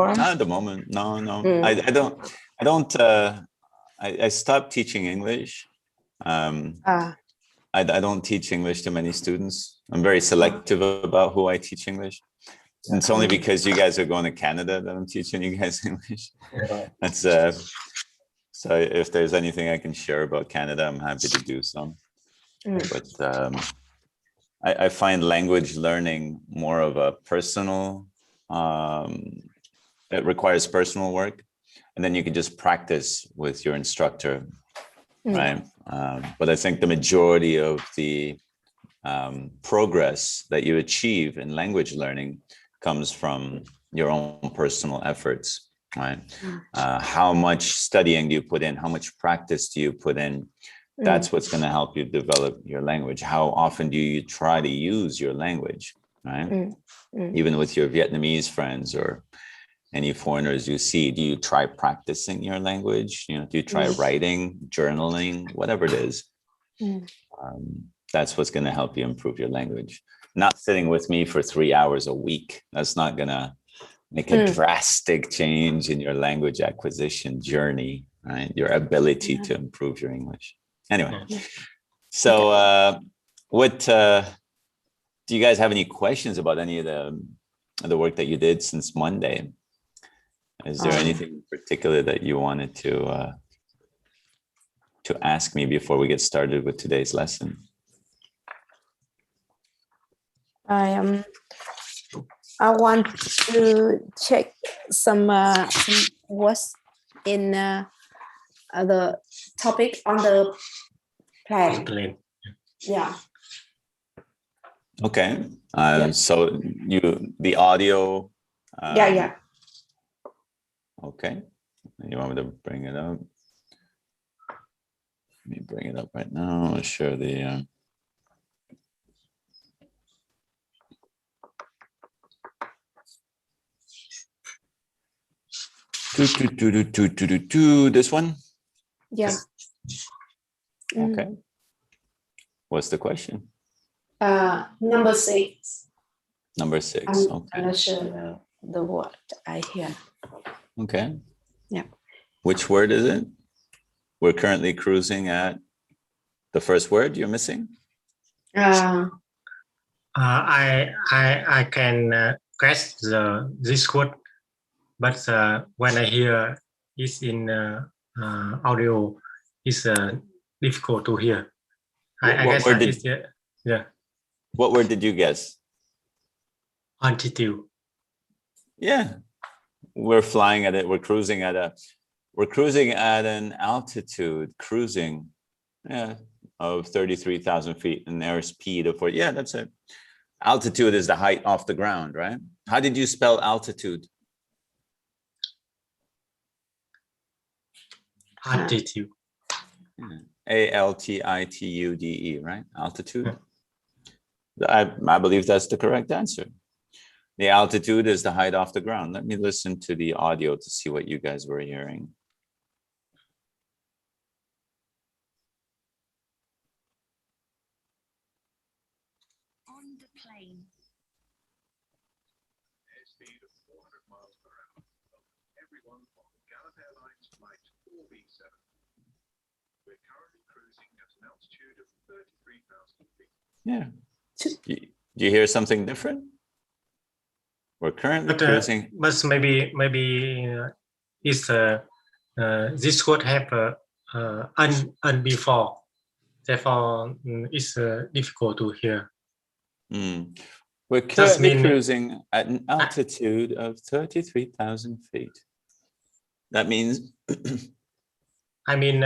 Or Not at the moment. No. I stopped teaching English. I don't teach English to many students. I'm very selective about who I teach English. And it's only because you guys are going to Canada that I'm teaching you guys English. That's so if there's anything I can share about Canada, I'm happy to do so. But I find language learning more of a personal, it requires personal work. And then you can just practice with your instructor, right? But I think the majority of the progress that you achieve in language learning comes from your own personal efforts, right? How much studying do you put in? How much practice do you put in? That's what's going to help you develop your language. How often do you try to use your language, right? Even with your Vietnamese friends or any foreigners you see, do you try practicing your language? Do you try writing, journaling, whatever it is? That's what's going to help you improve your language. Not sitting with me for 3 hours a week. That's not going to make a drastic change in your language acquisition journey, right? Your ability to improve your English. Anyway, so do you guys have any questions about any of the work that you did since Monday? Is there anything in particular that you wanted to ask me before we get started with today's lesson? I want to check some words in the topic on the plan. Yeah. Okay. So the audio. Yeah. Okay. You want me to bring it up? Let me bring it up right now. I'll share the. This one? Yes. Okay. What's the question? Number 6. Number 6. Okay. I'm not sure the word I hear. Okay. Yeah. Which word is it? We're currently cruising at the first word you're missing? I can catch this word, but when I hear it in audio, it's difficult to hear. I guess What word did you guess? Altitude. Yeah. We're flying at it. We're cruising at an altitude, of 33,000 feet, an airspeed of 40. Yeah, that's it. Altitude is the height off the ground, right? How did you spell altitude? Altitude. Altitude, right? Altitude. I believe that's the correct answer. The altitude is the height off the ground. Let me listen to the audio to see what you guys were hearing. On the plane. Airspeed of 400 miles per hour. Everyone on Gulf Airlines flight 4B7. We're currently cruising at an altitude of 33,000 feet. Yeah. Do you hear something different? We're currently cruising. But maybe it's this would have un before, therefore it's difficult to hear. We're currently cruising at an altitude of 33,000 feet. That means. I mean,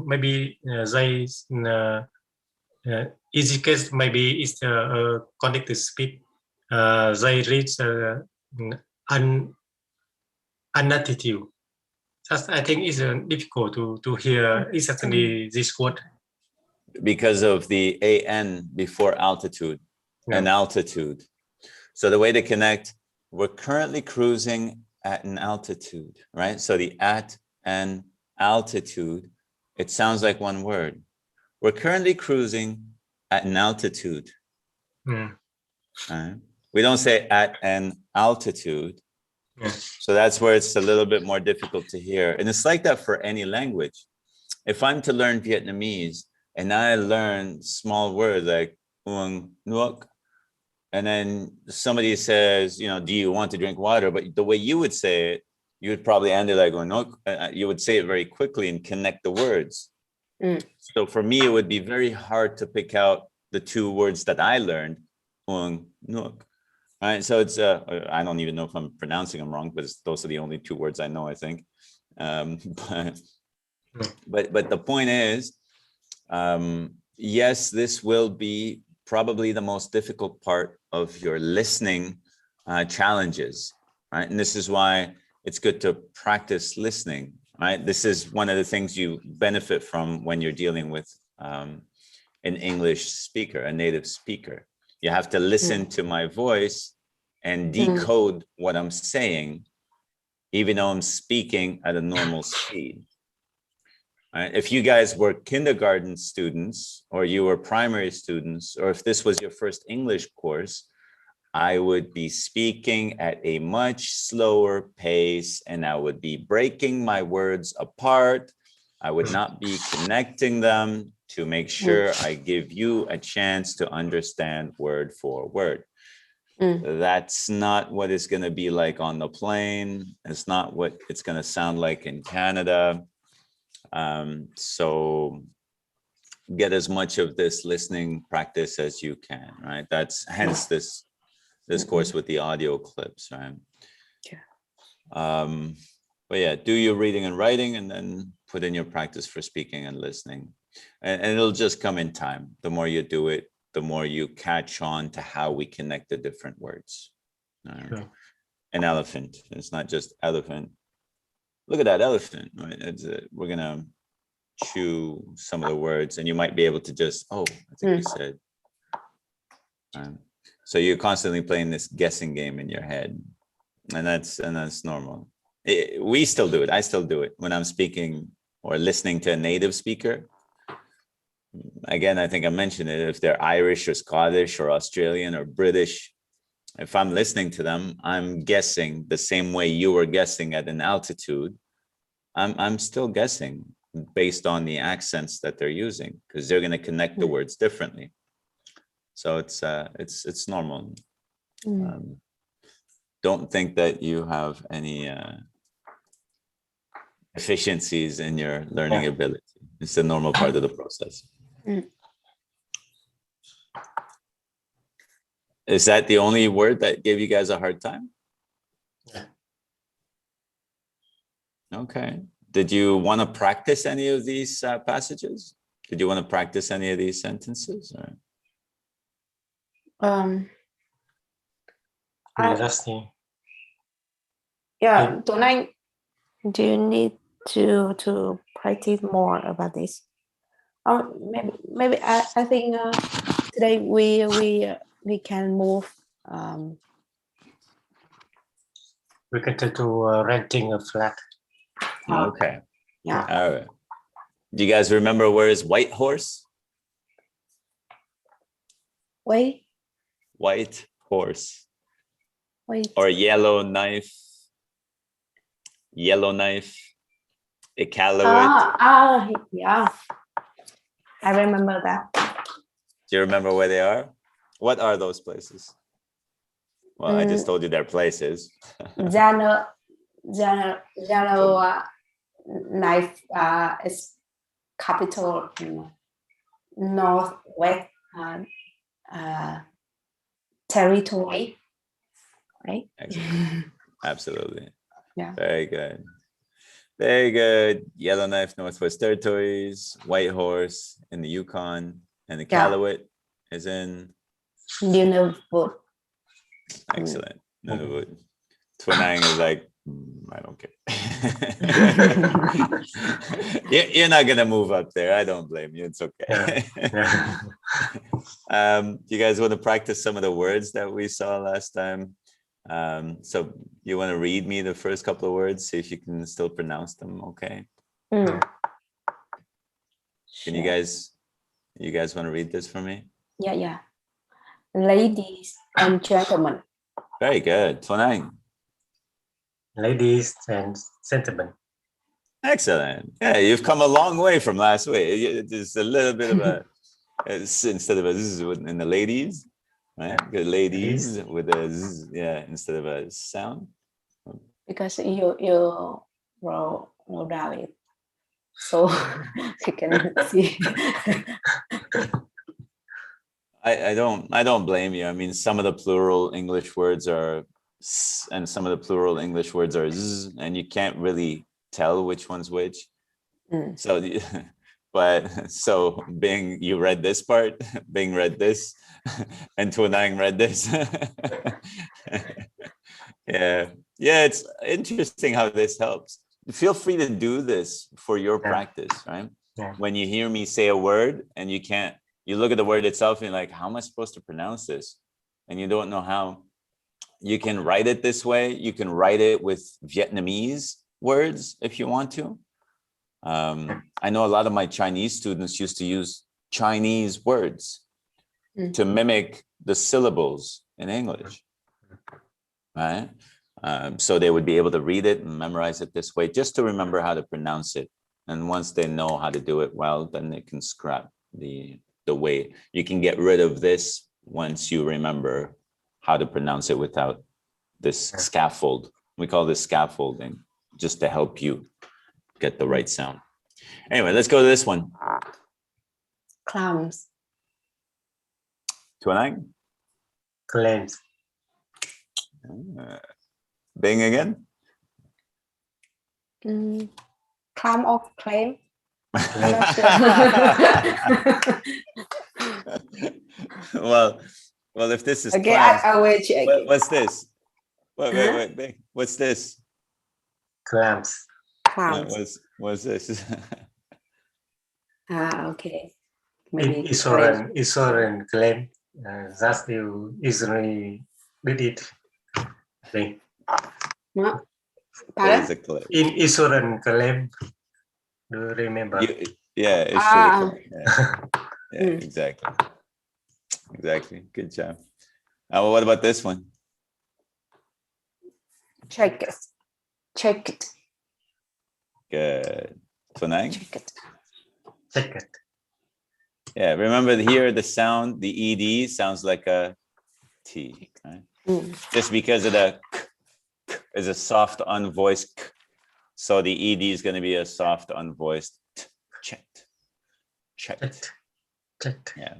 maybe they easy case maybe it's connected speed. They reach an altitude. Just I think it's difficult to hear exactly this word. Because of the an before altitude, an altitude. So the way to connect, we're currently cruising at an altitude, right? So the at an altitude, it sounds like one word. We're currently cruising at an altitude. Right? We don't say at an altitude. So that's where it's a little bit more difficult to hear. And it's like that for any language. If I'm to learn Vietnamese and I learn small words like uống nước, and then somebody says, you know, do you want to drink water? But the way you would say it, you would probably end it like uống nước. You would say it very quickly and connect the words. So for me, it would be very hard to pick out the two words that I learned, uống nước. Right, so it's I don't even know if I'm pronouncing them wrong, but those are the only two words I know, I think. But the point is, yes, this will be probably the most difficult part of your listening challenges, right? And this is why it's good to practice listening, right? This is one of the things you benefit from when you're dealing with an English speaker, a native speaker. You have to listen to my voice and decode what I'm saying, even though I'm speaking at a normal speed. Right? If you guys were kindergarten students, or you were primary students, or if this was your first English course, I would be speaking at a much slower pace, and I would be breaking my words apart. I would not be connecting them to make sure I give you a chance to understand word for word. That's not what it's going to be like on the plane. It's not what it's going to sound like in Canada. So get as much of this listening practice as you can, right? That's hence this course with the audio clips, right? But yeah, do your reading and writing, and then put in your practice for speaking and listening. And it'll just come in time. The more you do it, the more you catch on to how we connect the different words. Sure. An elephant, it's not just elephant. Look at that elephant, right? We're gonna chew some of the words, and you might be able to just, oh, I think you said. So you're constantly playing this guessing game in your head, and that's normal. We still do it. I still do it when I'm speaking or listening to a native speaker. Again, I think I mentioned it. If they're Irish or Scottish or Australian or British, if I'm listening to them, I'm guessing the same way you were guessing at an altitude. I'm still guessing based on the accents that they're using, because they're going to connect the words differently. So it's normal. Don't think that you have any efficiencies in your learning ability. It's a normal part of the process. Is that the only word that gave you guys a hard time? Yeah. Okay. Did you want to practice any of these passages? Did you want to practice any of these sentences? Or? Tuấn Anh, do you need to practice more about this? Maybe I think today we can move. We can try to renting a flat. Okay. Yeah. All right. Do you guys remember where is White Horse? Wait. White Horse. Wait. Or Yellow Knife. Yellow Knife. Iqaluit. Yeah. I remember that. Do you remember where they are? What are those places? Well, I just told you they're places. Yellow Knife is capital Northwest territory, right? Excellent. Absolutely. Yeah. Very good. Very good. Yellowknife, Northwest Territories, White Horse in the Yukon, and the Iqaluit is in Nunavut. Excellent. Nunavut. Twenang is like, I don't care. You're not gonna move up there. I don't blame you. It's okay. You guys want to practice some of the words that we saw last time? So you want to read me the first couple of words, see if you can still pronounce them okay? Can you guys want to read this for me? Yeah. Ladies and gentlemen. Very good. Twenang. ladies and gentlemen. Excellent. Yeah, you've come a long way from last week. Just a little bit of a instead of a z in the ladies, right? The ladies with a z, yeah, instead of a sound. Because you roll down it, so you can see. I don't blame you. I mean, some of the plural English words are s, and some of the plural English words are z, and you can't really tell which one's which. Mm. So, but so Bing, you read this part, Bing read this, and Tuanang read this. Yeah, yeah, it's interesting how this helps. Feel free to do this for your practice, right? Yeah. When you hear me say a word and you can't, you look at the word itself and you're like, how am I supposed to pronounce this? And you don't know how. You can write it this way. You can write it with Vietnamese words if you want to. I know a lot of my Chinese students used to use Chinese words to mimic the syllables in English, right? So they would be able to read it and memorize it this way, just to remember how to pronounce it. And once they know how to do it well, then they can scrap the way. You can get rid of this once you remember how to pronounce it without this scaffold. We call this scaffolding, just to help you get the right sound. Anyway, let's go to this one. Clams. Tuanang? Claims. Bing again? Clam or claim? well, if this is Okay, clams, I will check. what's this? Wait, Bing, what's this? Clams. Clams. What's this? Okay. In insurance claim. That you easily did it. Thing. What? What is a claim? In insurance claim. Do you remember? Yeah, it's yeah, exactly. Exactly. Good job. Well, what about this one? Check it. Check it. Good. Tuanang? Check it. Check it. Yeah, remember here the sound, the ED sounds like a T, right? Just because of the k is a soft unvoiced k. So the ED is going to be a soft unvoiced t. Checked. Checked. Checked. Yeah.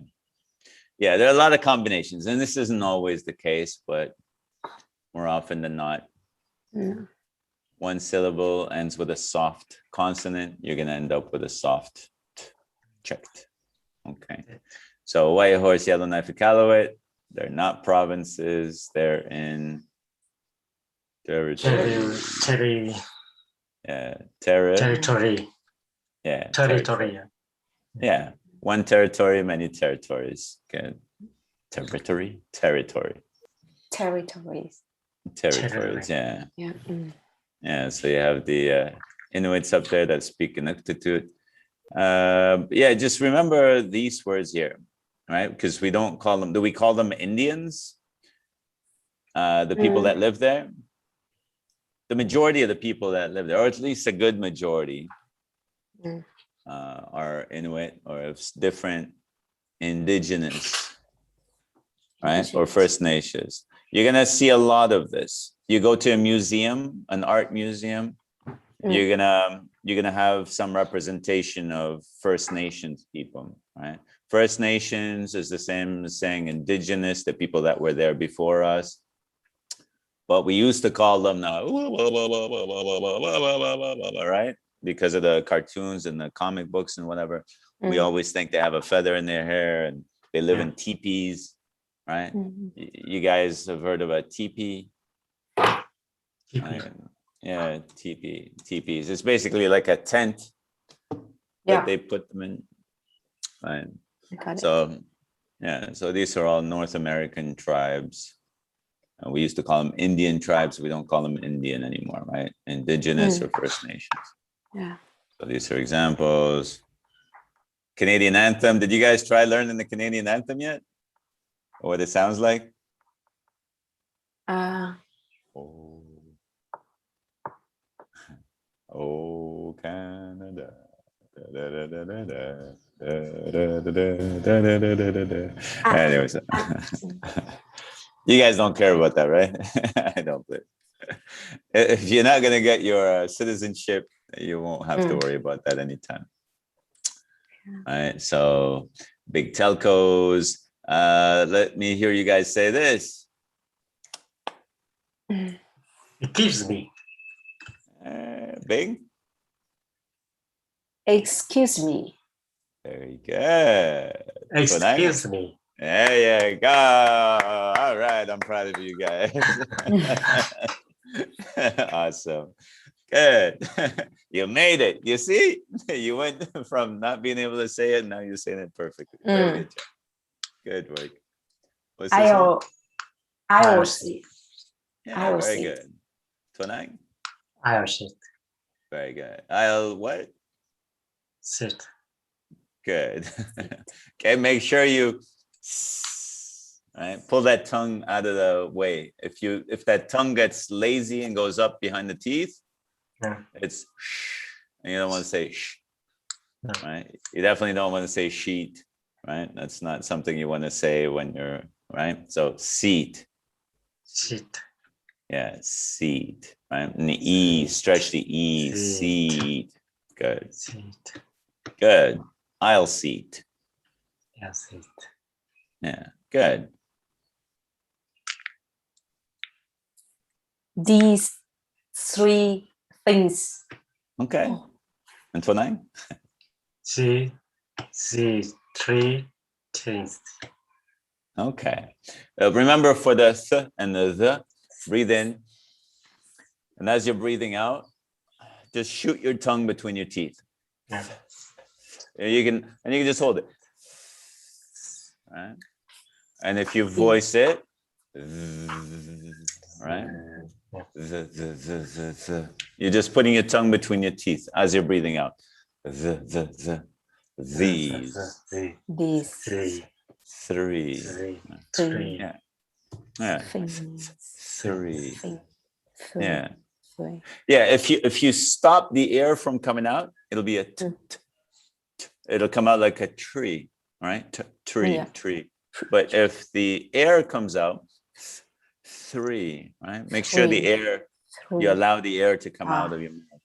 Yeah, there are a lot of combinations, and this isn't always the case, but more often than not, one syllable ends with a soft consonant, you're going to end up with a soft t. Checked. Okay. So White Horse, Yellowknife, Iqaluit, they're not provinces, they're in territory. Territory. Yeah, Territory. yeah, Territory. yeah, one territory, many territories. Okay. Territories. Yeah. Yeah. Yeah, so you have the Inuits up there that speak Inuktitut. Yeah, just remember these words here, right? Because we don't call them, do we call them Indians? The people that live there? The majority of the people that live there, or at least a good majority, are Inuit or of different indigenous, right? Or First Nations. You're gonna see a lot of this. You go to a museum, an art museum, you're gonna have some representation of First Nations people, right? First Nations is the same as saying indigenous, the people that were there before us. But we used to call them now, right? Because of the cartoons and the comic books and whatever. We always think they have a feather in their hair and they live in teepees, right? You guys have heard of a teepee? Yeah, teepees. It's basically like a tent that they put them in. Right. So, yeah, so these are all North American tribes. We used to call them Indian tribes. We don't call them Indian anymore, right? Indigenous or First Nations. Yeah. So these are examples. Canadian anthem. Did you guys try learning the Canadian anthem yet? Or what it sounds like? Oh. Oh, Canada. Anyways, you guys don't care about that, right? I don't believe. If you're not gonna get your citizenship, you won't have to worry about that anytime. All right. So big telcos. Let me hear you guys say this. It gives me. Big. Excuse me. Very good. Excuse me. There you go. All right. I'm proud of you guys. Awesome. Good. You made it. You see, you went from not being able to say it, now you're saying it perfectly. Very good job. Good work. What's this one? I'll see. Yeah, I'll very sit. good. Tonang? I'll sit. Very good. I'll what? Sit. Good. Okay, make sure you pull that tongue out of the way. If that tongue gets lazy and goes up behind the teeth, it's and you don't want to say sh, right? You definitely don't want to say sheet, right? That's not something you want to say when you're right. So seat. Sit. Yeah, seat, right? And the E, stretch the E, seat. Good. Sit. Good. Aisle seat. Yeah, sit. Yeah, good. These three things. Okay. And Tonang? See, three things. Okay. Remember for the th and the, breathe in. And as you're breathing out, just shoot your tongue between your teeth. Yeah. You can just hold it. Right? And if you voice it, right? You're just putting your tongue between your teeth as you're breathing out. These. Three. Yeah. Yeah. Three. Yeah. Yeah. If you stop the air from coming out, it'll be a t. It'll come out like a tree, right? Tree, Yeah. tree. But if the air comes out, three, right? Make sure the air, you allow the air to come out of your mouth.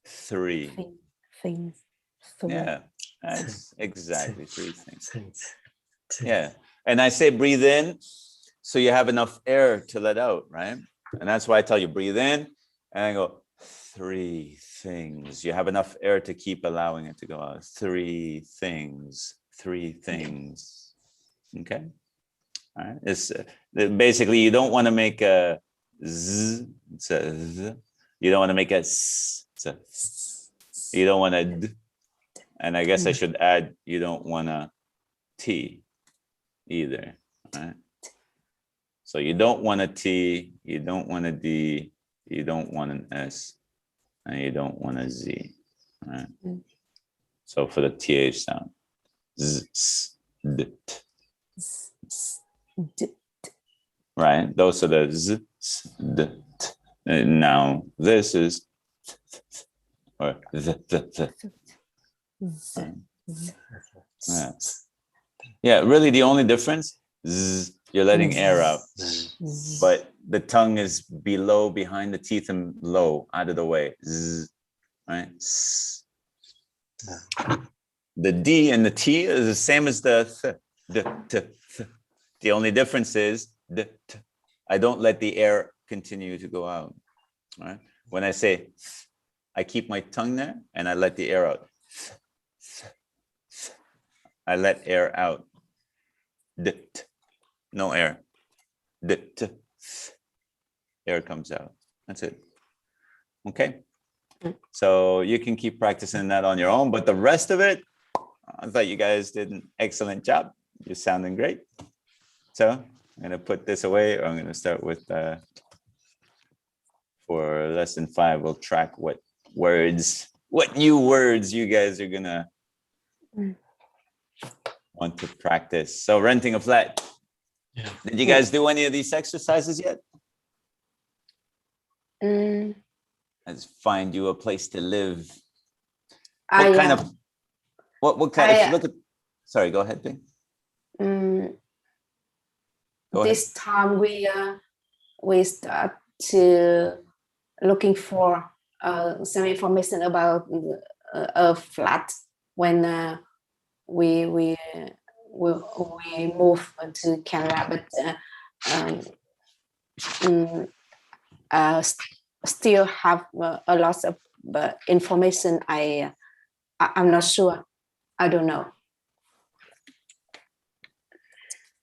Three. Things. Yeah, that's exactly three things. Yeah. And I say breathe in so you have enough air to let out, right? And that's why I tell you breathe in and I go three things. You have enough air to keep allowing it to go out. Three things. Okay. All right. It's basically you don't want to make a z. It's a z. You don't want to make a s. It's a s. You don't want to d. And I guess I should add you don't want to t either. Right. So you don't want a T, you don't want a D, you don't want an S, and you don't want a Z. Right? So for the TH sound, Z, S, D, T. Right? Those are the Z, S, D, T. And now this is or the. Yeah. Yeah, really the only difference is you're letting air out, but the tongue is behind the teeth and low, out of the way. Zzz, right? The D and the T is the same as the th, th. The only difference is I don't let the air continue to go out. Right? When I say, I keep my tongue there and I let the air out. I let air out. No air. Air comes out. That's it. Okay. So you can keep practicing that on your own, but the rest of it, I thought you guys did an excellent job. You're sounding great. So I'm going to put this away, or I'm going to start with, for lesson 5, we'll track what new words you guys are going to want to practice. So renting a flat. Yeah. Did you guys do any of these exercises yet? as find you a place to live. I, What kind of what kind? If you I, look at, sorry, go ahead, Bing. Go ahead. this time we start to looking for some information about a flat when we move to Canada, but still have a lot of information. I'm not sure. I don't know.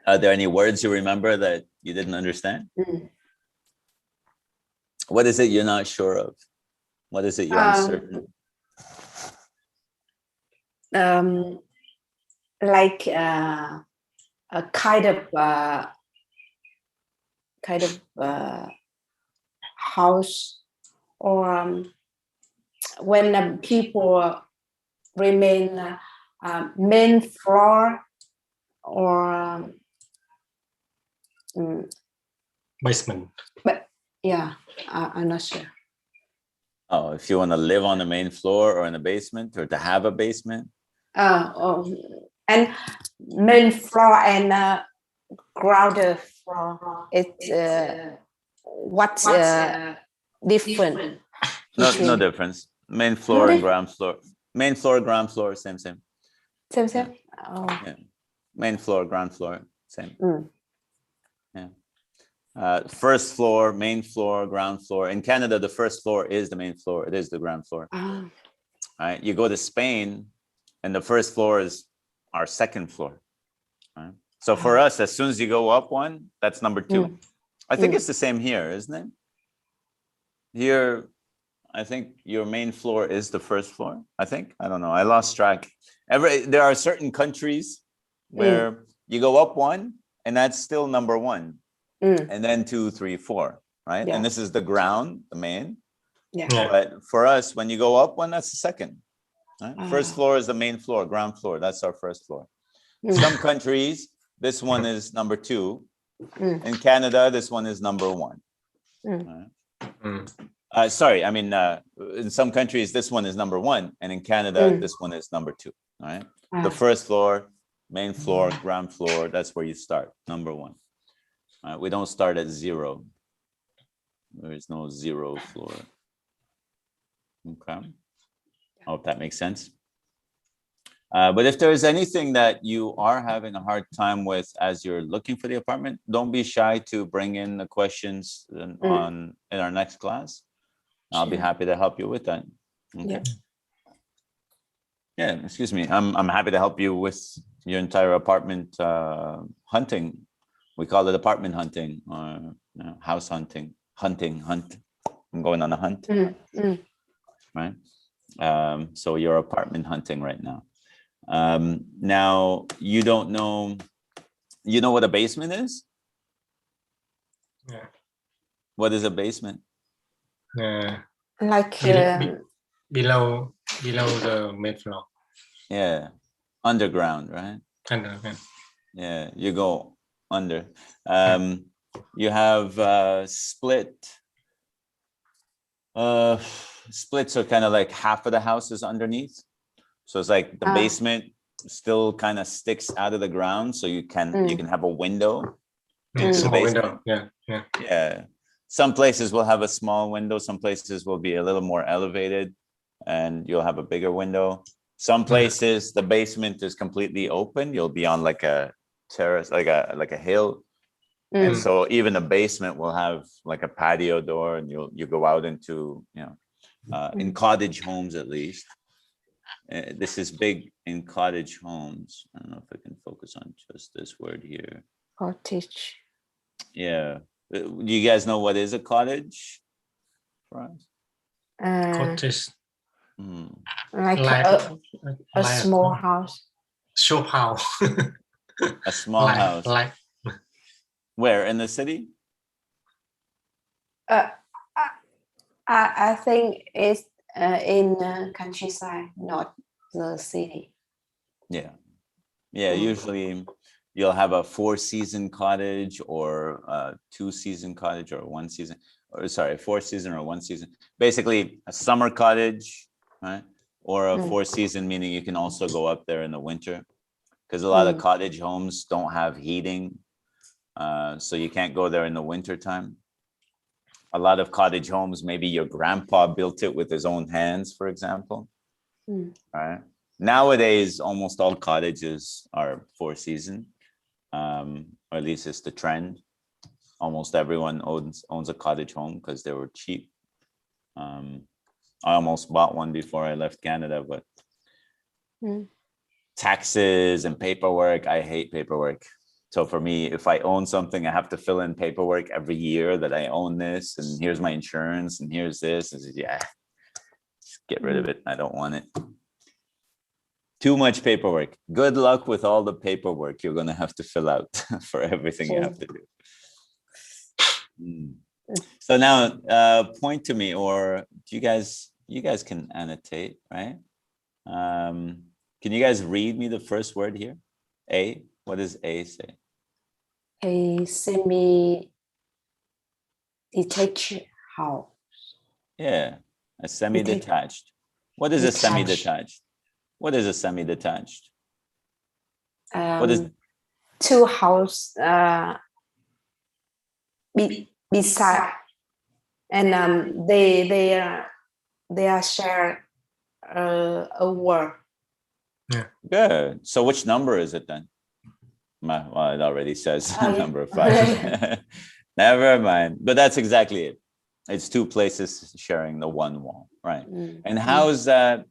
Are there any words you remember that you didn't understand? What is it you're not sure of? What is it you're uncertain? Like a kind of house, or when people remain main floor, or Basement. but yeah, I'm not sure. Oh, if you want to live on the main floor or in the basement, or to have a basement? And main floor and ground floor. It's what's different? No difference. Main floor and ground floor. Main floor, ground floor, same. Same. Yeah. Oh. Yeah. Main floor, ground floor, same. Yeah. First floor, main floor, ground floor. In Canada, the first floor is the main floor. It is the ground floor. All right. You go to Spain, and the first floor is our second floor. Right? So for us, as soon as you go up one, that's number 2. I think it's the same here, isn't it? Here, I think your main floor is the first floor. I don't know. I lost track. There are certain countries where you go up one, and that's still number 1, and then 2, 3, 4, right? Yeah. And this is the ground, the main. Yeah. But for us, when you go up one, that's the second. Right? First floor is the main floor, ground floor. That's our first floor. Some countries, this one is number 2. In Canada, this one is number 1. Right? Sorry, I mean, in some countries, this one is number 1, and in Canada, this one is number 2. All right. The first floor, main floor, ground floor, that's where you start, number 1. All right. We don't start at 0. There is no 0 floor. Okay. I hope that makes sense. But if there is anything that you are having a hard time with as you're looking for the apartment, don't be shy to bring in the questions in our next class. I'll be happy to help you with that. Okay. Yeah, excuse me. I'm happy to help you with your entire apartment hunting. We call it apartment hunting, or house hunting. Hunt. I'm going on a hunt. Right. So you're apartment hunting right now. Now you don't know. You know what a basement is? Yeah. What is a basement? Like below the main floor. Yeah, underground, right? Underground. Yeah, you go under. You have split. Splits are kind of like half of the house is underneath. So it's like the basement still kind of sticks out of the ground, so you can have a window into the basement. Window. Yeah. Some places will have a small window. Some places will be a little more elevated, and you'll have a bigger window. Some places the basement is completely open. You'll be on like a terrace, like a hill, and so even the basement will have like a patio door, and you go out into in cottage homes at least. This is big in cottage homes. I don't know if I can focus on just this word here. cottage. Yeah. Do you guys know what is a cottage for us? Cottage. Like a small house. Shop house. A small house. Like Where, in the city? I think it's in countryside, not the city. Yeah. Usually you'll have a 4-season cottage, or a 2-season cottage, or 1 season, or sorry, 4 season or 1 season. basically a summer cottage, right? Or a Mm. four season, meaning you can also go up there in the winter, because a lot of Mm. cottage homes don't have heating. So you can't go there in the winter time. A lot of cottage homes, maybe your grandpa built it with his own hands, for example. Mm. Right. Nowadays, almost all cottages are four season, or at least it's the trend. Almost everyone owns a cottage home because they were cheap. I almost bought one before I left Canada, but Mm. taxes and paperwork, I hate paperwork. So for me, if I own something, I have to fill in paperwork every year that I own this, and here's my insurance, and here's this. And yeah, just get rid of it. I don't want it. Too much paperwork. Good luck with all the paperwork you're going to have to fill out for everything you have to do. So now, point to me, or do you guys can annotate, right? Can you guys read me the first word here? A. What does A say? A semi-detached house. Yeah, a semi-detached. What is a semi-detached? What is a semi-detached? What is two house beside, and they are share a work. good? So which number is it then? Well, it already says Oh, yeah. number 5. Never mind. But that's exactly it. It's two places sharing the one wall, right? And how is that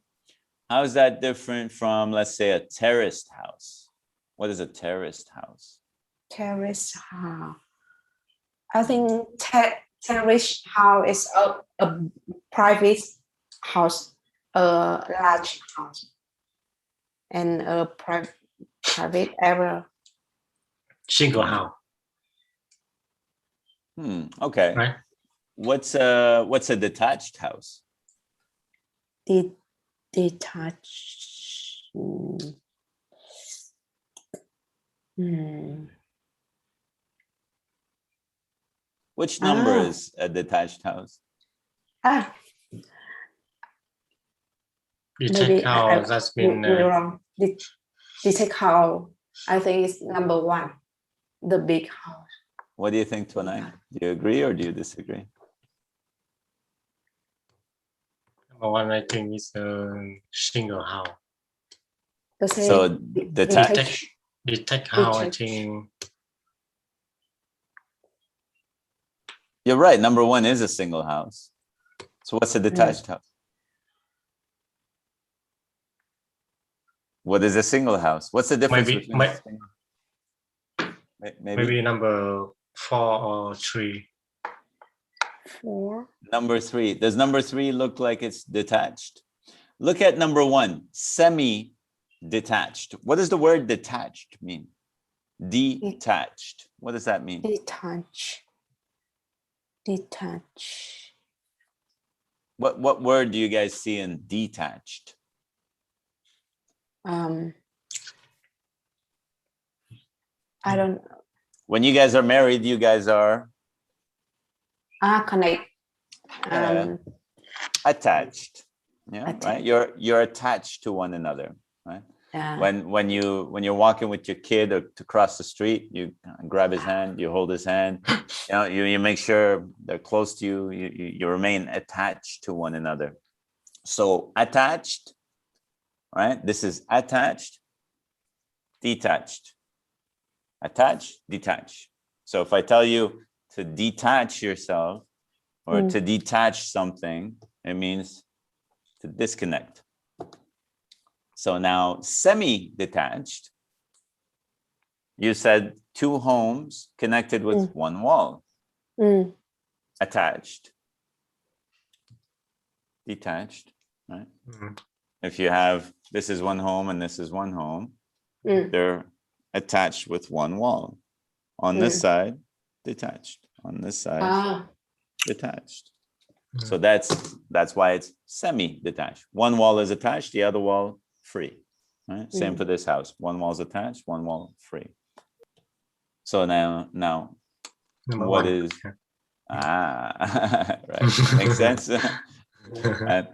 different from, let's say, a terraced house? What is a terraced house? Terrace house. I think terrace house is a private house, a large house, and a private area. Single house. Okay. Right. What's a detached house? Detached. Which number is a detached house? Detached house, that's been wrong. Detached house, I think it's number 1, the big house. What do you think, Tonai? Do you agree or do you disagree? number 1, I think, is a single house. So detached house, I think. You're right. Number 1 is a single house. So what's a detached house? What is a single house? What's the difference between maybe number 4 or 3. 4. Number 3. Does number 3 look like it's detached? Look at number 1, semi-detached. What does the word detached mean? Detached. What does that mean? Detached. What word do you guys see in detached? I don't know. When you guys are married, you guys are connect. Attached. Yeah, right. You're attached to one another, right? When you're walking with your kid to cross the street, you grab his hand, you hold his hand, you make sure they're close to you. You remain attached to one another. So attached, right? This is attached, detached. Attach, detach. So if I tell you to detach yourself or to detach something, it means to disconnect. So now semi-detached, you said 2 homes connected with one wall. Attached. Detached, right? If you have, this is one home and this is one home, they're attached with one wall. On this side, detached. On this side, detached. So that's why it's semi-detached. One wall is attached, the other wall free. Right? Same for this house. One wall is attached, one wall free. So now Number what 1. is right? Makes sense. Right?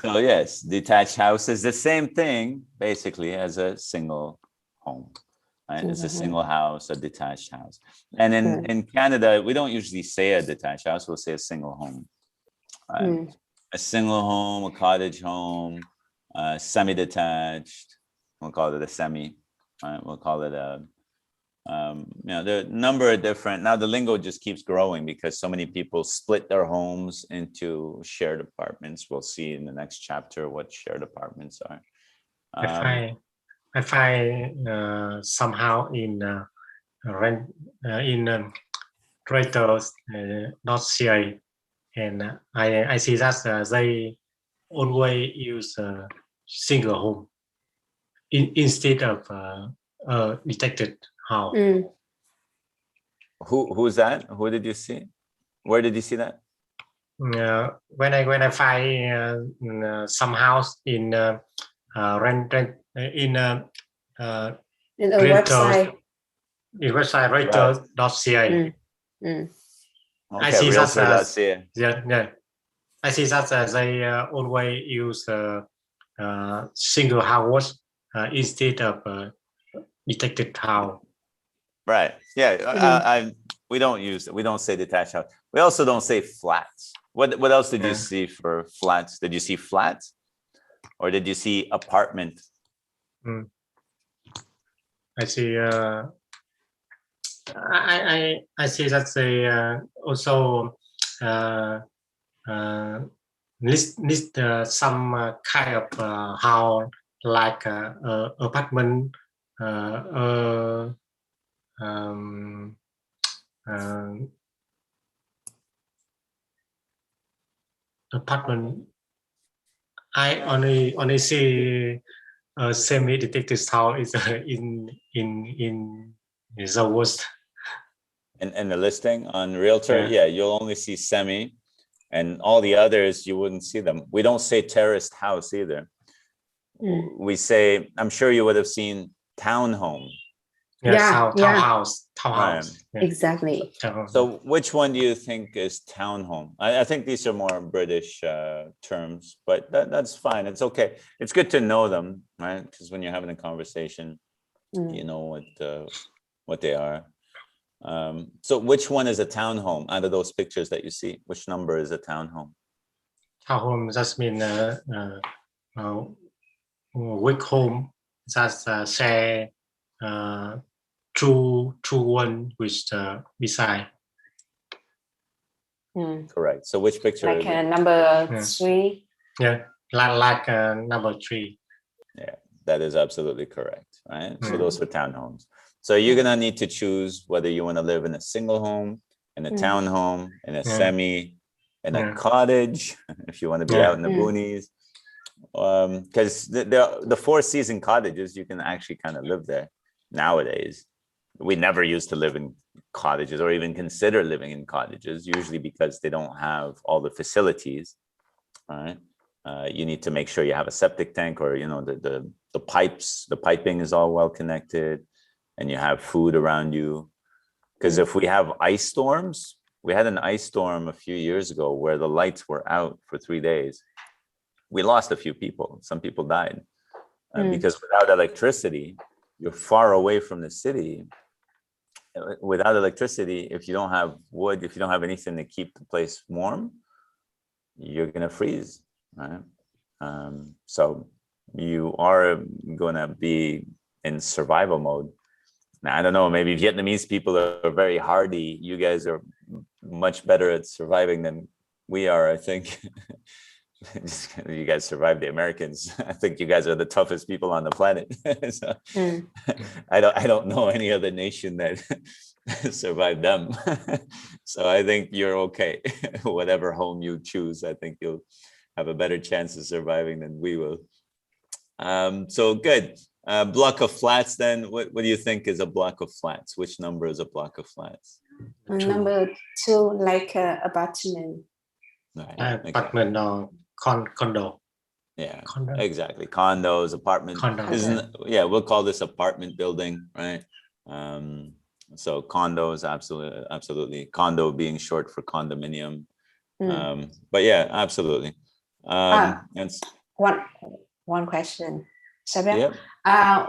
So yes, detached house is the same thing basically as a single home. Right? It's a single house, a detached house. And in Canada, we don't usually say a detached house, we'll say a single home. Right? A single home, a cottage home, semi-detached, we'll call it a semi, right? We'll call it a, there are a number of different, now the lingo just keeps growing because so many people split their homes into shared apartments. We'll see in the next chapter what shared apartments are. I find somehow in rent in Reuters.ca, and I see that they always use single home instead of detached house. Who's that? Who did you see? Where did you see that? When I find some house in rent in a website. In website Reuters.ca. Okay, I see realtor.ca. Yeah. I see that they always use single house instead of detached house. Right. Yeah. We don't say detached house. We also don't say flats. What else did you see for flats? Did you see flats, or did you see apartment? I see. I see that they also list some kind of house like apartment, apartment. I only see semi-detached house is in the worst. In the listing on Realtor, you'll only see semi, and all the others you wouldn't see them. We don't say terraced house either. We say, I'm sure you would have seen townhome. Townhouse. Right. Exactly. So which one do you think is townhome? I think these are more British terms, but that's fine. It's okay. It's good to know them, right? Because when you're having a conversation, you know what they are. So which one is a townhome out of those pictures that you see? Which number is a townhome? Townhome just mean weak home that share two one with beside. Correct. So which picture? Like number 3. Yeah, like number 3. Yeah, that is absolutely correct. Right. So those are townhomes. So you're gonna need to choose whether you want to live in a single home, in a townhome, in a semi, in a cottage, if you want to be out in the boonies. Because the 4-season cottages, you can actually kind of live there nowadays. We never used to live in cottages or even consider living in cottages, usually because they don't have all the facilities. Right. You need to make sure you have a septic tank, or the piping is all well connected, and you have food around you. Because if we have ice storms, we had an ice storm a few years ago where the lights were out for 3 days. We lost a few people. Some people died because without electricity, you're far away from the city. Without electricity, if you don't have wood, if you don't have anything to keep the place warm, you're going to freeze, right? So you are going to be in survival mode. Now, I don't know, maybe Vietnamese people are very hardy. You guys are much better at surviving than we are, I think. You guys survived the Americans. I think you guys are the toughest people on the planet. So, I don't know any other nation that survived them. So I think you're okay. Whatever home you choose, I think you'll have a better chance of surviving than we will. So good. Block of flats then. What do you think is a block of flats? Which number is a block of flats? Number 2, like apartment. Right. Apartment or condo. Yeah, condo. Exactly. Condos, apartment. We'll call this apartment building, right? So condos, absolutely. Condo being short for condominium. But yeah, absolutely. And one question, Charbel. yeah,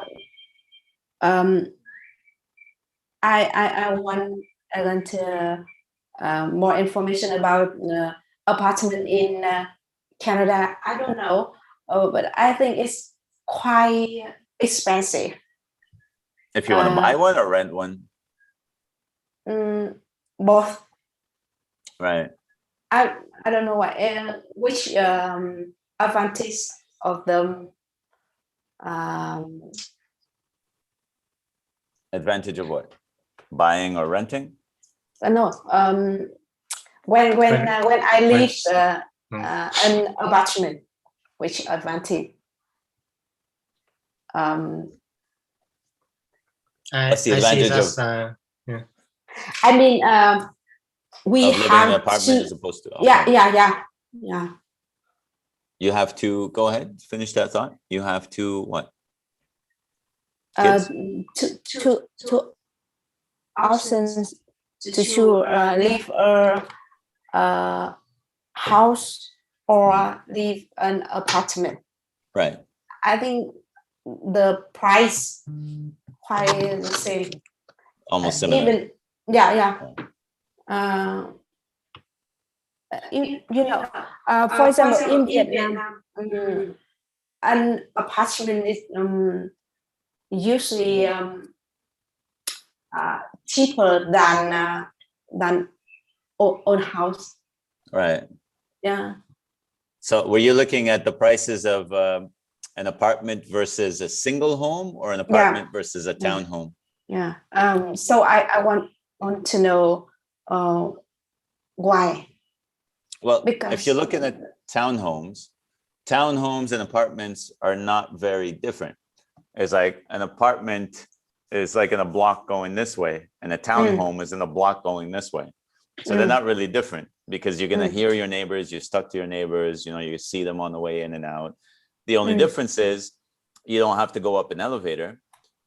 I want to more information about apartment in Canada. I don't know, but I think it's quite expensive. if you want to buy one or rent one, Both. right? I don't know what which advantage of them. Advantage of what? Buying or renting? No. When I leave an apartment, which advantage? What's the I see it advantage as I mean, we of living in have an apartment to. as opposed to Yeah. You have to go ahead, finish that thought. You have to what? To Kids? options to leave a house or leave an apartment. Right. I think the price quite the same. Almost similar. Even you know, for example, in Vietnam, an apartment is usually cheaper than own house. Right. Yeah. So were you looking at the prices of an apartment versus a single home or an apartment versus a townhome? Yeah. So I want to know why. Well, Because if you're looking at townhomes and apartments are not very different. It's like an apartment is like in a block going this way, and a townhome is in a block going this way. So they're not really different because you're going to hear your neighbors, you're stuck to your neighbors, you know, you see them on the way in and out. The only difference is you don't have to go up an elevator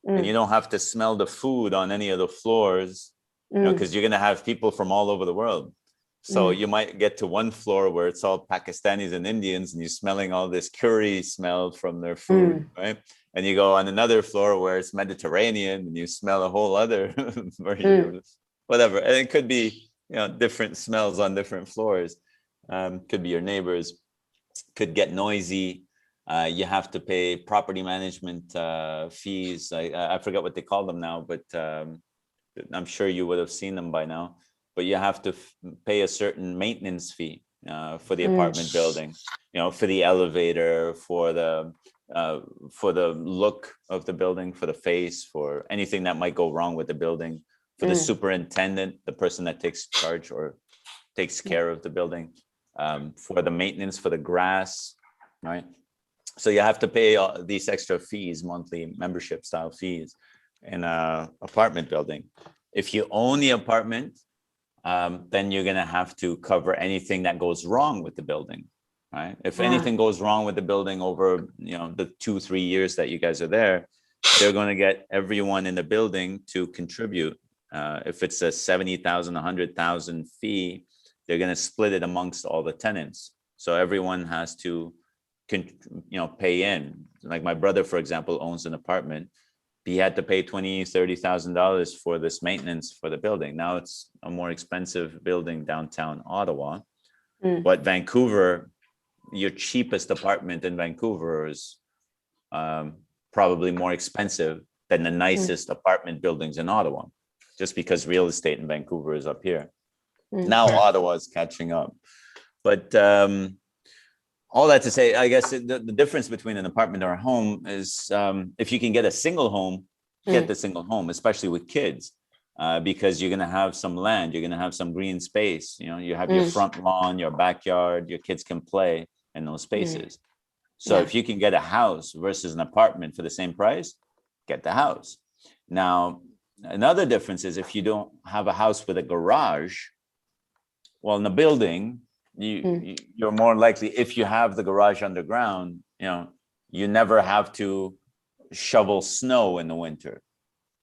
and you don't have to smell the food on any of the floors, you know, because you're going to have people from all over the world. So you might get to one floor where it's all Pakistanis and Indians and you're smelling all this curry smell from their food, right? And you go on another floor where it's Mediterranean and you smell a whole other, whatever. And it could be, you know, different smells on different floors. Could be your neighbors, could get noisy. You have to pay property management fees. I forget what they call them now, but I'm sure you would have seen them by now. But you have to pay a certain maintenance fee for the apartment building, you know, for the elevator, for the look of the building, for the face, for anything that might go wrong with the building, for the superintendent, the person that takes charge or takes care of the building, for the maintenance, for the grass, right? So you have to pay these extra fees, monthly membership style fees in an apartment building. If you own the apartment, then you're going to have to cover anything that goes wrong with the building, right? If anything goes wrong with the building over, you know, the 2-3 years that you guys are there, they're going to get everyone in the building to contribute. If it's a 70,000, 100,000 fee, they're going to split it amongst all the tenants. So everyone has to, you know, pay in. Like my brother, for example, owns an apartment. He had to pay $20,000-$30,000 for this maintenance for the building. Now it's a more expensive building downtown Ottawa, but Vancouver, your cheapest apartment in Vancouver is probably more expensive than the nicest apartment buildings in Ottawa, just because real estate in Vancouver is up here. Now Ottawa is catching up, but all that to say, I guess the difference between an apartment or a home is if you can get a single home, get the single home, especially with kids, because you're going to have some land, you're going to have some green space. You know, you have your front lawn, your backyard, your kids can play in those spaces. So if you can get a house versus an apartment for the same price, get the house. Now, another difference is if you don't have a house with a garage, well, in the building, you're more likely, if you have the garage underground, you know, you never have to shovel snow in the winter.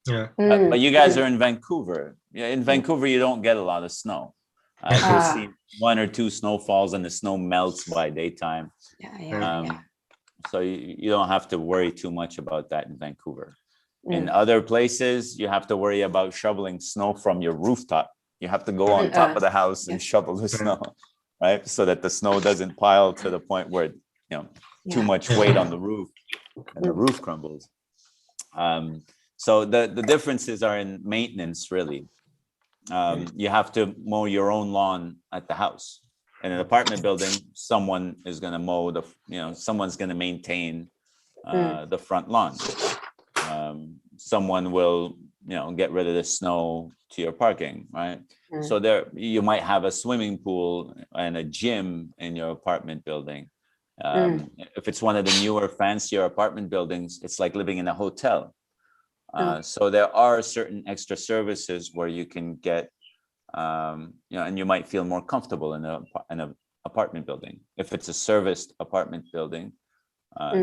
But you guys are in Vancouver. In Vancouver, you don't get a lot of snow. You'll Ah. see 1 or 2 snowfalls and the snow melts by daytime. Yeah. So you don't have to worry too much about that in Vancouver. In Mm. other places, you have to worry about shoveling snow from your rooftop. You have to go on top of the house and yes. shovel the snow, right? So that the snow doesn't pile to the point where, too much weight on the roof and the roof crumbles. So the differences are in maintenance, really. You have to mow your own lawn at the house. In an apartment building, someone is going to mow someone's going to maintain the front lawn. Someone will, get rid of the snow to your parking, right? So there, you might have a swimming pool and a gym in your apartment building. If it's one of the newer, fancier apartment buildings, it's like living in a hotel. So there are certain extra services where you can get, and you might feel more comfortable in an apartment building. If it's a serviced apartment building,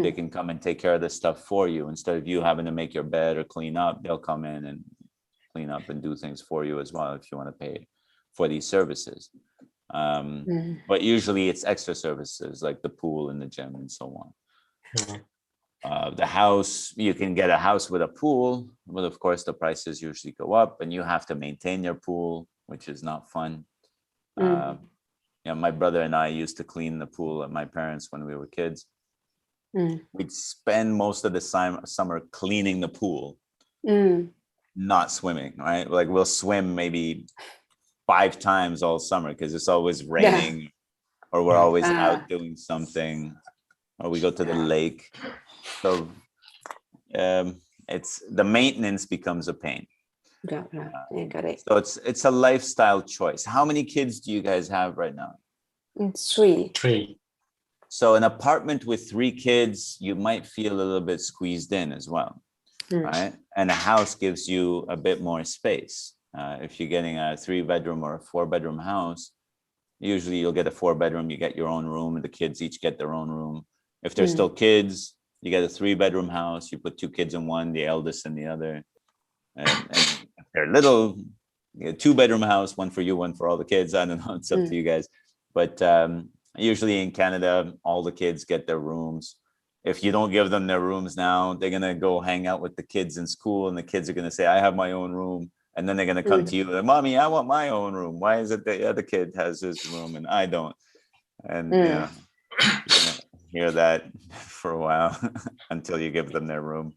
they can come and take care of this stuff for you. Instead of you having to make your bed or clean up, they'll come in and clean up and do things for you as well if you want to pay for these services. But usually it's extra services like the pool and the gym and so on. The house, you can get a house with a pool, but of course the prices usually go up and you have to maintain your pool, which is not fun. My brother and I used to clean the pool at my parents when we were kids. We'd spend most of the summer cleaning the pool, not swimming, right? Like we'll swim maybe 5 times all summer because it's always raining or we're always out doing something, or we go to the lake. So it's the maintenance becomes a pain. Got it. So it's a lifestyle choice. How many kids do you guys have right now? 3. 3. So an apartment with 3 kids, you might feel a little bit squeezed in as well, right? And a house gives you a bit more space. If you're getting a 3-bedroom or a 4-bedroom house, usually you'll get a 4-bedroom, you get your own room, and the kids each get their own room. If they're still kids, you get a 3-bedroom house, you put 2 kids in one, the eldest in the other. And if they're little, you get a 2-bedroom house, one for you, one for all the kids. I don't know, it's up to you guys. But usually in Canada, all the kids get their rooms. If you don't give them their rooms now, they're going to go hang out with the kids in school, and the kids are going to say, I have my own room. And then they're going to come to you and, Mommy, I want my own room. Why is it that the other kid has his room and I don't? And you're gonna hear that for a while until you give them their room.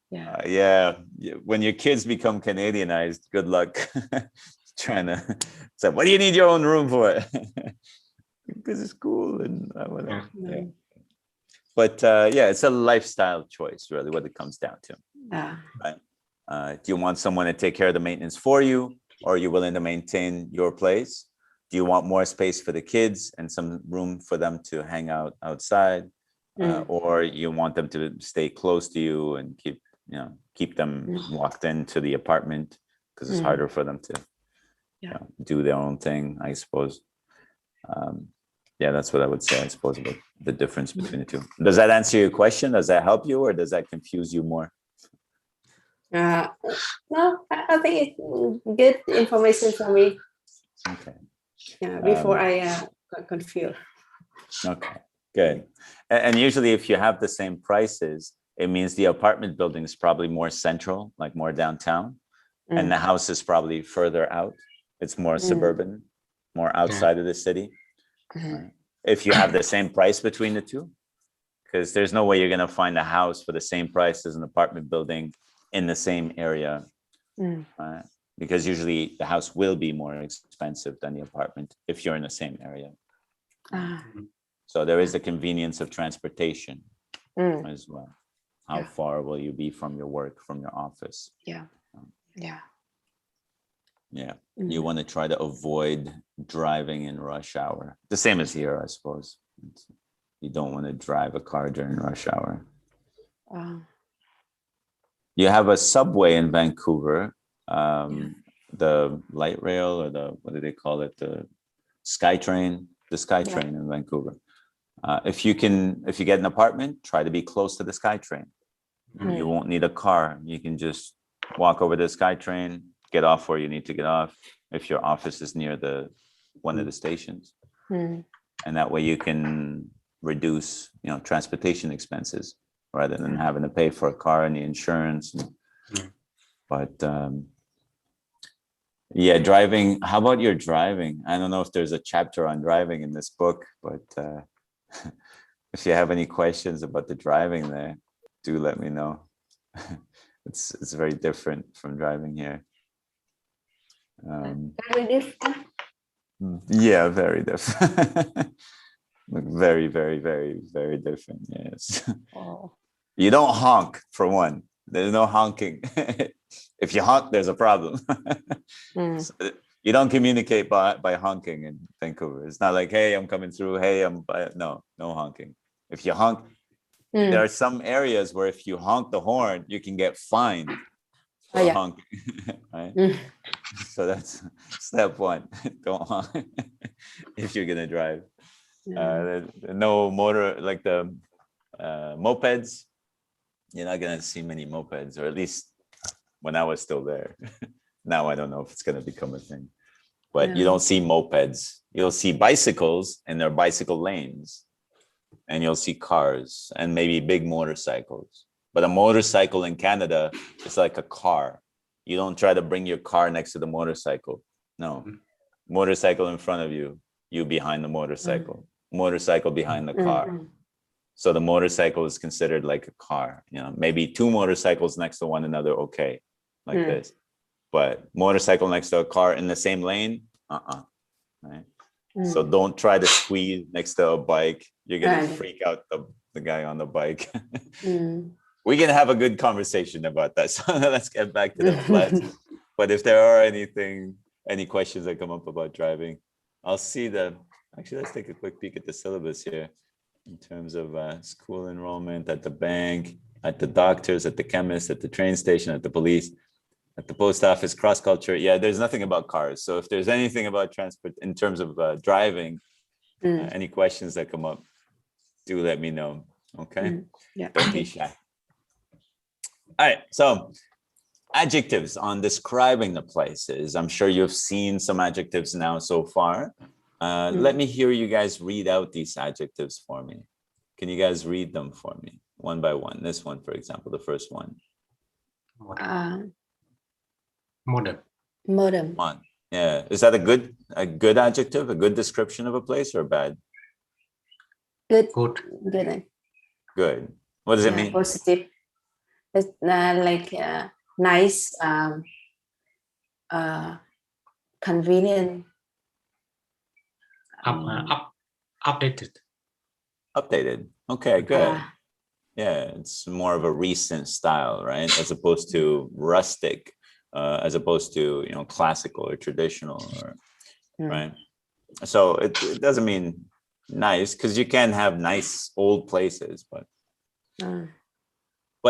When your kids become Canadianized, good luck trying to say, what do you need your own room for? Because it's cool and whatever. But it's a lifestyle choice, really, what it comes down to. Right? Do you want someone to take care of the maintenance for you, or are you willing to maintain your place? Do you want more space for the kids and some room for them to hang out outside, or you want them to stay close to you and keep them locked into the apartment because it's harder for them to do their own thing, I suppose. That's what I would say, I suppose, about the difference between the two. Does that answer your question? Does that help you, or does that confuse you more? No, I think it's good information for me. Okay. Before I got confused. Okay, good. And usually if you have the same prices, it means the apartment building is probably more central, like more downtown, and the house is probably further out. It's more suburban, more outside of the city. Right? If you have the same price between the two, because there's no way you're going to find a house for the same price as an apartment building in the same area, right? Because usually the house will be more expensive than the apartment if you're in the same area. So there is the convenience of transportation as well. How far will you be from your work, from your office? You want to try to avoid driving in rush hour. The same as here, I suppose. You don't want to drive a car during rush hour. You have a subway in Vancouver, the light rail, or what do they call it? The SkyTrain, in Vancouver. If you get an apartment, try to be close to the SkyTrain. You won't need a car. You can just walk over to the SkyTrain, get off where you need to get off. If your office is near the one of the stations. Mm. And that way you can reduce, transportation expenses rather than having to pay for a car and the insurance. But yeah, driving. How about your driving? I don't know if there's a chapter on driving in this book, but if you have any questions about the driving there, do let me know. It's very different from driving here. Very different. Yeah, very different. Like very, very, very, very different. Yes. Oh. You don't honk, for one. There's no honking. If you honk, there's a problem. So you don't communicate by honking in Vancouver. It's not like, hey, I'm coming through. Hey, no honking. If you honk, there are some areas where if you honk the horn, you can get fined for honking, right? So that's step one. Don't honk if you're gonna drive. No motor, like the mopeds. You're not gonna see many mopeds, or at least when I was still there. Now I don't know if it's gonna become a thing, but you don't see mopeds. You'll see bicycles and their bicycle lanes, and you'll see cars and maybe big motorcycles. But a motorcycle in Canada is like a car. You don't try to bring your car next to the motorcycle. No, motorcycle in front of you, you behind the motorcycle, motorcycle behind the car. So the motorcycle is considered like a car, maybe two motorcycles next to one another. Okay. Like this, but motorcycle next to a car in the same lane, right? So don't try to squeeze next to a bike. You're gonna freak out the guy on the bike. We can have a good conversation about that. So let's get back to the flats. But if there are any questions that come up about driving, I'll see actually, let's take a quick peek at the syllabus here in terms of school enrollment at the bank, at the doctors, at the chemist, at the train station, at the police, at the post office, cross culture. Yeah, there's nothing about cars. So if there's anything about transport in terms of driving, any questions that come up, do let me know. Okay. Yeah. Don't be shy. All right. So adjectives on describing the places. I'm sure you've seen some adjectives now so far. Let me hear you guys read out these adjectives for me. Can you guys read them for me one by one? This one, for example, the first one. Modern. Modern. Yeah. Is that a good adjective, a good description of a place, or bad? Good. Good. Good. Good. What does it mean? Positive. It's like nice, convenient. Updated. Updated. Okay, good. Yeah, it's more of a recent style, right? As opposed to rustic, as opposed to classical or traditional, right? So it doesn't mean nice, because you can have nice old places, but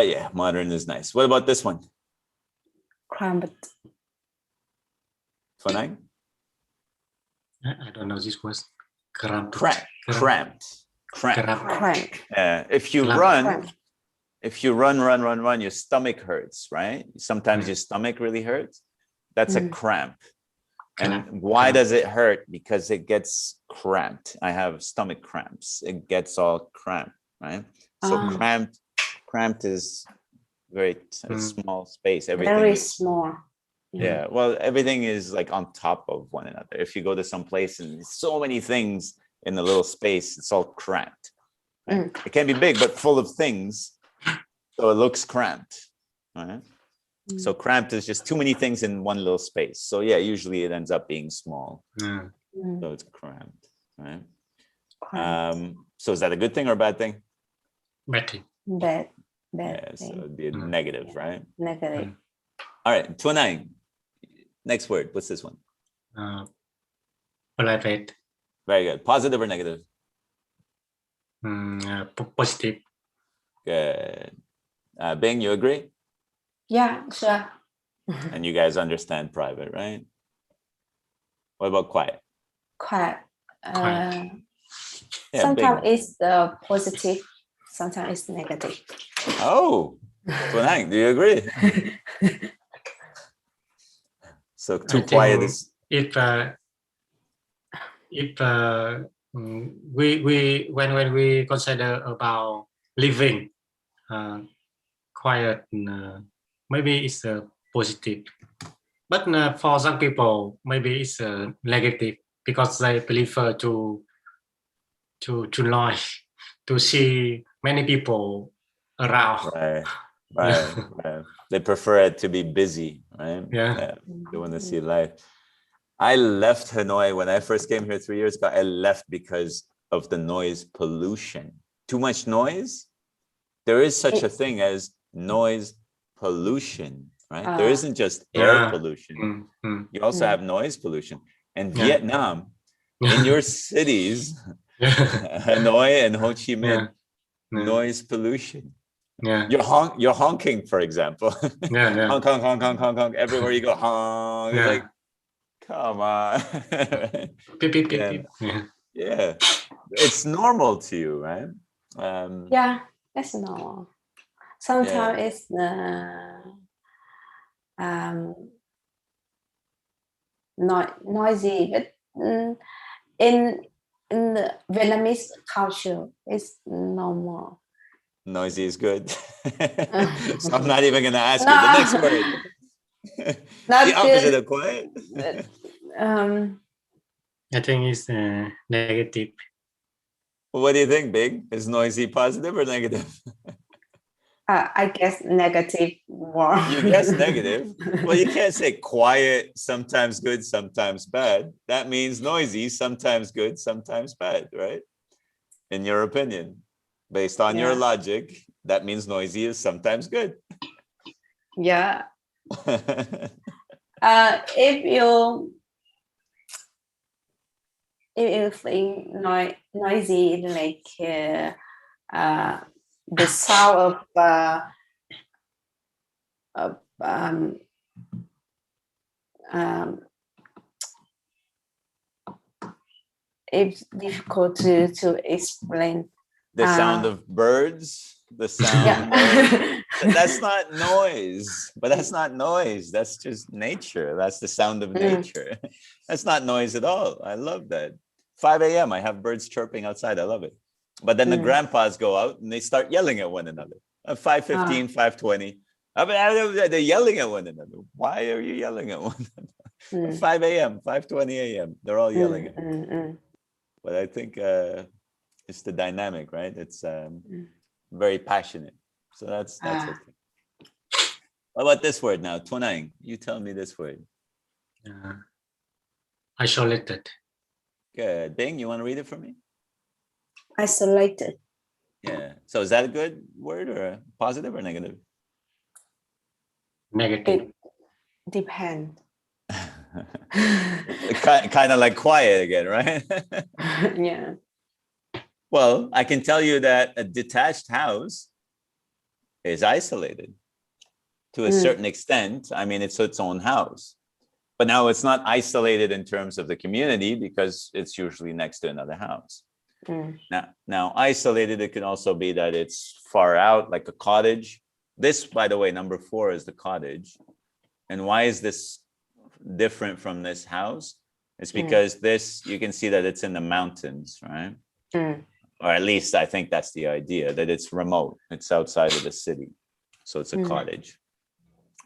yeah, modern is nice. What about this one? Cramped. Fanang? I don't know this word. Cramped. If you run, your stomach hurts, right? Sometimes your stomach really hurts. That's a cramp. And why does it hurt? Because it gets cramped. I have stomach cramps. It gets all cramped, right? So cramped is very small space. Everything very is small. Yeah, well, everything is like on top of one another. If you go to some place and so many things in a little space, it's all cramped. Right? It can be big, but full of things, so it looks cramped. Right? So cramped is just too many things in one little space. So yeah, usually it ends up being small. So it's cramped. Right? So is that a good thing or a bad thing? Bad thing. Bad. Yeah, so it'd be a negative, right? Negative. All right, Tuanang. Next word. What's this one? Private. Very good. Positive or negative? Positive. Good. Bing, you agree? Yeah, sure. And you guys understand private, right? What about quiet? Quiet. Quiet. Yeah, Sometimes Bing. it's positive, sometimes it's negative. Oh, Tuanang, do you agree? So too quiet is... If if we when we consider about living quiet, maybe it's positive. But for some people, maybe it's negative because they prefer to noise, to see many people around. Right, Yeah. right. They prefer it to be busy, right? Yeah. They want to see life. I left Hanoi when I first came here 3 years ago. I left because of the noise pollution. Too much noise. There is such a thing as noise pollution, right? There isn't just air Yeah. pollution. Mm. You also have noise pollution. And Yeah. Vietnam, in your cities, Yeah. Hanoi and Ho Chi Minh, Yeah. noise pollution. Yeah. You're honking, for example. Yeah. Honk, honk, honk, honk, honk, honk. Everywhere you go, honk. It's Yeah. like, come on. Beep, beep, beep, Yeah. beep. Yeah. Yeah. It's normal to you, right? Yeah, that's normal. Sometimes Yeah. it's not noisy, but in the Vietnamese culture, it's normal. Noisy is good. So I'm not even gonna ask you No. the next word. Not The opposite good. of quiet. I think it's negative. What do you think, Big? Is noisy positive or negative? I guess negative more. You guess negative. Well, you can't say quiet, sometimes good, sometimes bad. That means noisy, sometimes good, sometimes bad, right? In your opinion, based on your Yeah. logic, that means noisy is sometimes good. Yeah. If you think noisy, like the sound of it's difficult to explain. The sound of birds, the sound Yeah. of, that's not noise, but that's not noise. That's just nature. That's the sound of nature. That's not noise at all. I love that. 5 a.m. I have birds chirping outside. I love it. But then the grandpas go out and they start yelling at one another. At 5:15, 5:20. They're yelling at one another. Why are you yelling at one another? 5 a.m., 5:20 a.m. They're all yelling at me. But I think it's the dynamic, right? It's very passionate. So that's okay. What about this word now? Tunang, you tell me this word. Isolated. Good. Bing, you want to read it for me? Isolated. Yeah. So is that a good word or a positive or negative? Negative. It depends. Kind of like quiet again, right? Yeah. Well, I can tell you that a detached house is isolated to a certain extent. I mean, it's its own house. But now it's not isolated in terms of the community because it's usually next to another house. Now, isolated, it can also be that it's far out, like a cottage. This, by the way, number 4 is the cottage. And why is this different from this house? It's because this, you can see that it's in the mountains, right? Or at least I think that's the idea, that it's remote. It's outside of the city. So it's a cottage.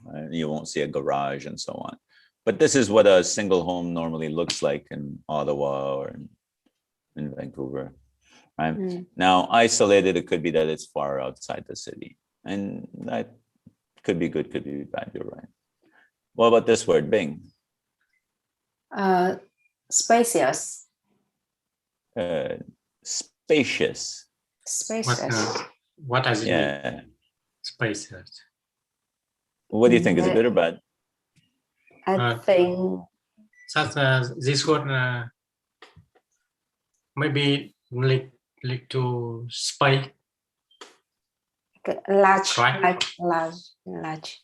Right? You won't see a garage and so on. But this is what a single home normally looks like in Ottawa or in Vancouver. Right? Now, isolated, it could be that it's far outside the city. And that could be good, could be bad. You're right. What about this word, Bing? Spacious. Spacious. Spacious. What does it mean? Yeah. Spacious. What do you think? Is it good or bad? I think this word maybe like to space. Large. Right. Large.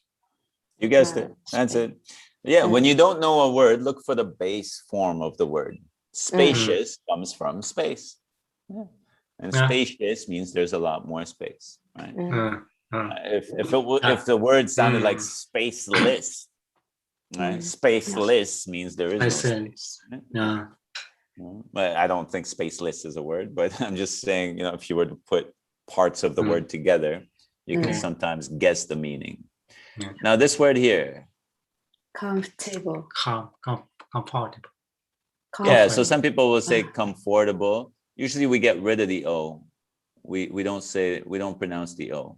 You guessed it. That's it. Yeah, when you don't know a word, look for the base form of the word. Spacious comes from space. And spacious means there's a lot more space, right? If the word sounded like spaceless, right? Spaceless means there is no space. Right? But I don't think spaceless is a word, but I'm just saying, if you were to put parts of the Mm. word together, you can Mm. sometimes guess the meaning. Yeah. Now, this word here, Comfortable. Comfortable. yeah, so Comfort. some people will say comfortable. Usually we get rid of the O. We don't pronounce the O.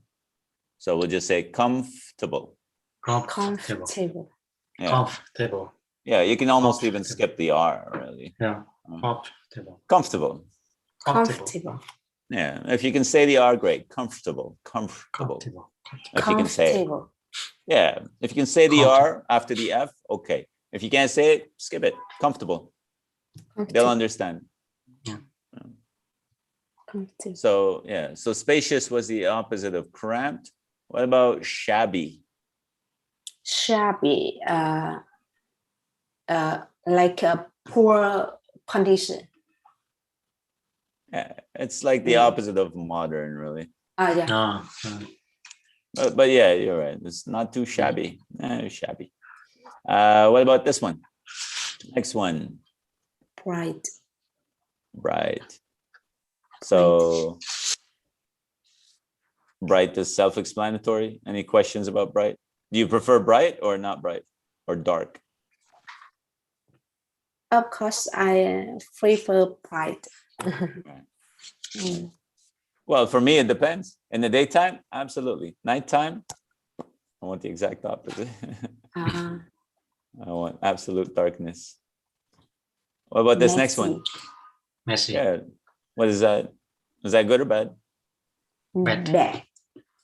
So we'll just say comfortable. Comfortable. Comfortable. Yeah. Comfortable. Yeah, you can almost even Comfortable. skip the R, really. Yeah. Uh, Comfortable. Comfortable. Comfortable. Yeah, if you can say the R, great. Comfortable. Comfortable. If you can say it. Comfortable. Yeah, if you can say the Comfortable. R after the F, okay. If you can't say it, skip it. Comfortable. They'll Comfortable. understand. Comfortable. So yeah, so spacious was the opposite of cramped. What about shabby? Shabby. Like a poor condition. Yeah, it's like the opposite of modern, really. Yeah. But yeah, you're right. It's not too shabby. Shabby. What about this one? Next one. Bright. Bright. So bright is self-explanatory. Any questions about bright? Do you prefer bright or not bright or dark? Of course, I prefer bright. Well, for me, it depends. In the daytime, absolutely. Nighttime, I want the exact opposite. I want absolute darkness. What about this next one? Messy. Yeah. What is that? Is that good or bad? Bad. Bad.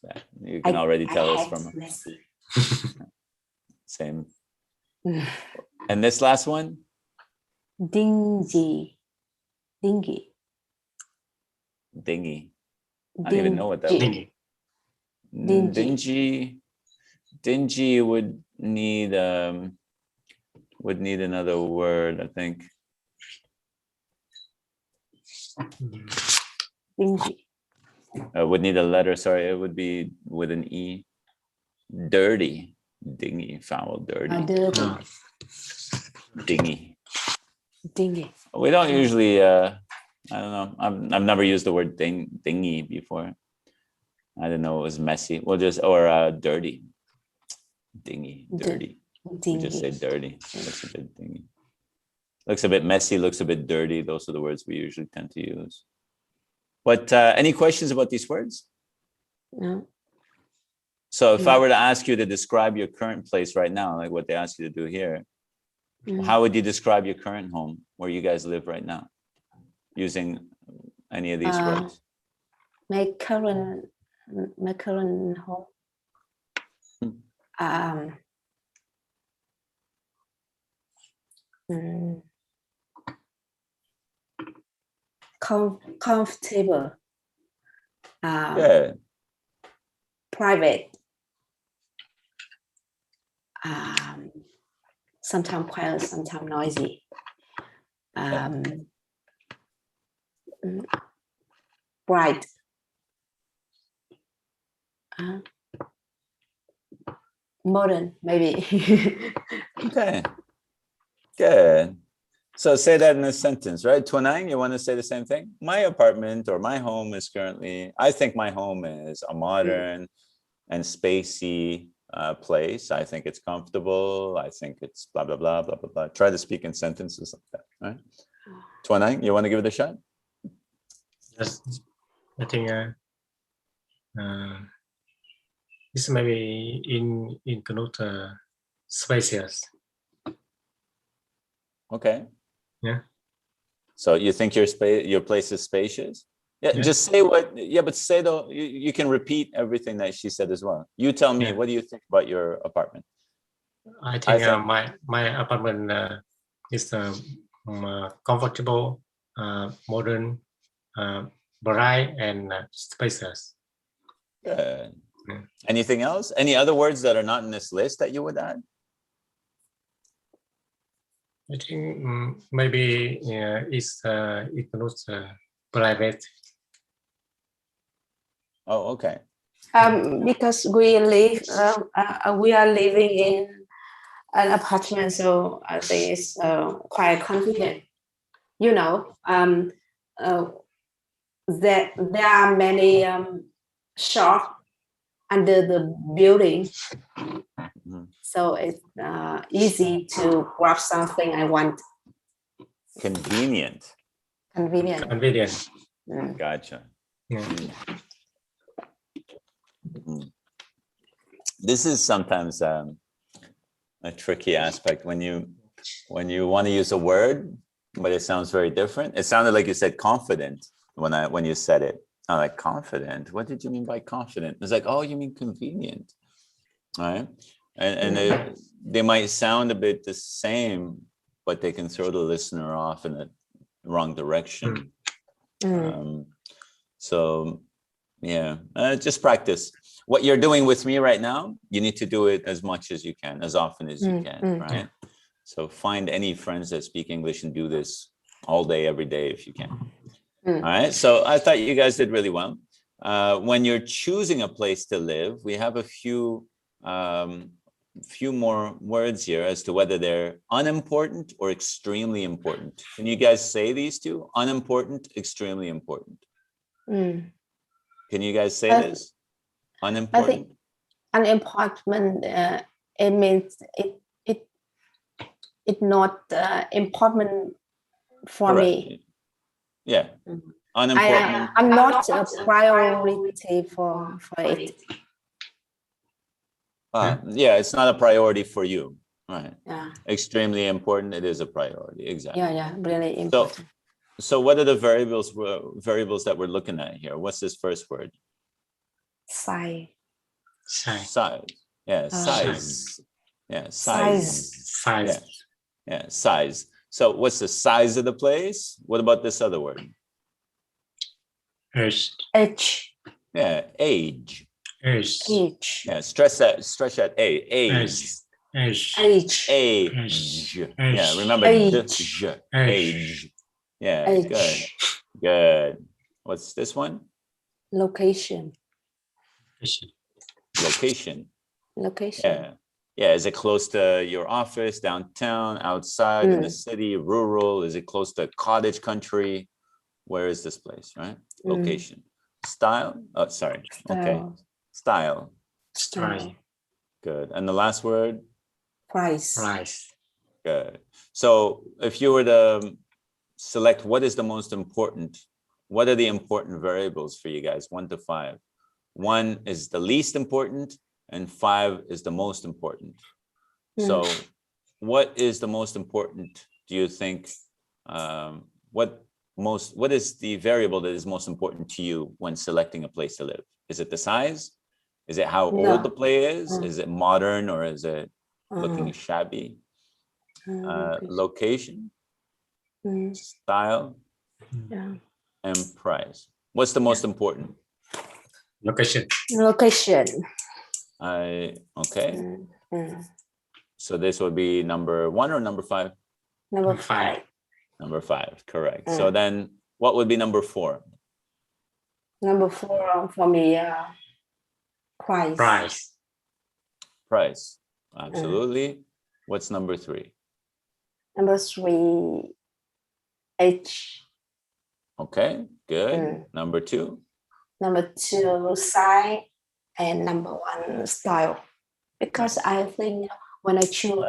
Bad. You can already tell us from messy. same. And this last one? Dingy. Dingy. Dingy. I don't even know what that was. Dingy. Dingy would need another word, I think. Dingy. Would need a letter, sorry, it would be with an E. Dirty. Dingy, foul, dirty. Dirty. Dingy. Dingy. We don't usually I don't know. I've never used the word dingy before. I didn't know it was messy. We'll just dirty. Dingy, dirty. We just say dirty. Looks a bit dingy. Looks a bit messy, looks a bit dirty. Those are the words we usually tend to use. But any questions about these words? No. So if I were to ask you to describe your current place right now, like what they ask you to do here, how would you describe your current home where you guys live right now using any of these words? My current home. Comfortable. Good. Private. Sometimes quiet, sometimes noisy. Bright. Modern, maybe. Okay. Good. So say that in a sentence, right? Tuanang, you want to say the same thing? My apartment or my home is currently, I think my home is a modern and spacey place. I think it's comfortable. I think it's blah, blah, blah, blah, blah, blah. Try to speak in sentences like that, right? Tuanang, you want to give it a shot? Yes, I think this maybe include spaces. Okay. Yeah. So you think your place is spacious? Yeah, just say what, but say though, you can repeat everything that she said as well. You tell me, what do you think about your apartment? I think my apartment is comfortable, modern, bright, and spacious. Good. Anything else? Any other words that are not in this list that you would add? I think maybe it's includes private. Oh, okay. Because we are living in an apartment, so I think it's quite convenient. you know, there are many shops under the building, so it's easy to grab something I want. Convenient. Convenient. Convenient. Gotcha. Yeah. This is sometimes a tricky aspect when you want to use a word, but it sounds very different. It sounded like you said confident when you said it. I'm like, confident? What did you mean by confident? It's like, oh, you mean convenient, all right? And they might sound a bit the same, but they can throw the listener off in the wrong direction. So yeah, just practice. What you're doing with me right now, you need to do it as much as you can, as often as you can, right? So find any friends that speak English and do this all day, every day, if you can. All right. So I thought you guys did really well. When you're choosing a place to live, we have a few more words here as to whether they're unimportant or extremely important. Can you guys say these two? Unimportant, extremely important. Can you guys say this? Unimportant. I think unimportant. It means it not important for Correct. me. Yeah. Unimportant. I'm not a priority for it. Yeah, it's not a priority for you. Right. Yeah. Extremely important. It is a priority. Exactly. Yeah, really important. So what are the variables that we're looking at here? What's this first word? Size. Size. Yeah, size. Yeah, size. Size. Yeah, size. So what's the size of the place? What about this other word? Age. Age. Yeah, age. Age. Yeah, stretch that A. Age. Age. Age. Age. Yeah, remember Age. Age. Yeah, Age. good. What's this one? Location. Location. Location. Yeah. Is it close to your office, downtown, outside, in the city, rural? Is it close to cottage country? Where is this place, right? Location. Style. Oh, sorry. Okay. Style. Good. And the last word? Price. Good. So if you were to select what is the most important, what are the important variables for you guys? 1 to 5. 1 is the least important and 5 is the most important. So what is the most important, do you think? What is the variable that is most important to you when selecting a place to live? Is it the size? Is it how old the place is? Is it modern or is it looking shabby? Location, style, and price. What's the most important? Location. Okay. So this would be number 1 or number 5? Number 5. Number 5, correct. So then what would be number 4? Number 4 for me, Price. Absolutely. What's number 3? Number 3, age. Okay, good. Number 2? Number 2, size. And number 1, style. Because I think when I choose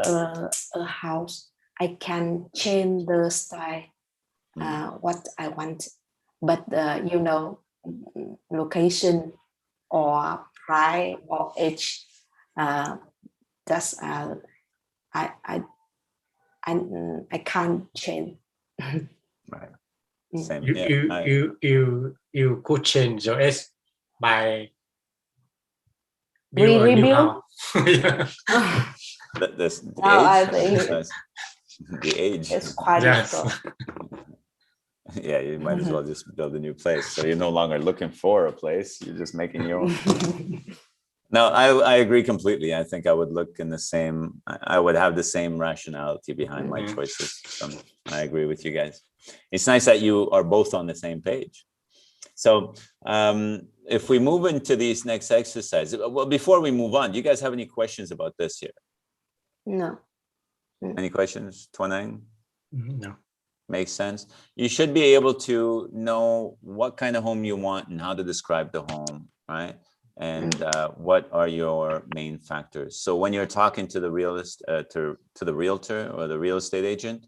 a house, I can change the style, what I want. But location or price or age, that's I can't change. Right. Same. You could change your age by Review. I think the age. It's quite difficult. Yeah, you might as well just build a new place. So you're no longer looking for a place; you're just making your own. No, I agree completely. I think I would look in the same. I would have the same rationality behind my choices. So I agree with you guys. It's nice that you are both on the same page. So if we move into these next exercises, well, before we move on, do you guys have any questions about this here? No. Any questions, Tuanang? No. Makes sense. You should be able to know what kind of home you want and how to describe the home, right? And what are your main factors? So when you're talking to the to the realtor or the real estate agent,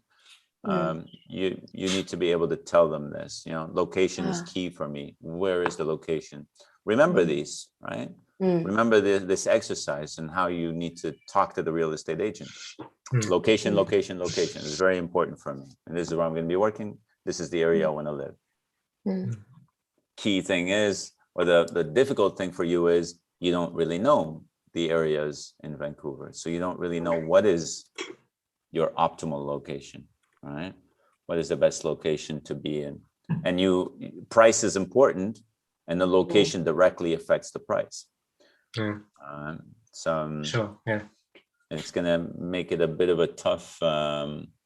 you need to be able to tell them this. You know, location is key for me. Where is the location? Remember these, right? Remember this exercise and how you need to talk to the real estate agent. Location, location, location is very important for me. And this is where I'm going to be working. This is the area I want to live. Key thing is, or the difficult thing for you is, you don't really know the areas in Vancouver. So you don't really know what is your optimal location, right? What is the best location to be in? And price is important, and the location directly affects the price. Sure. Yeah. It's going to make it a bit of a tough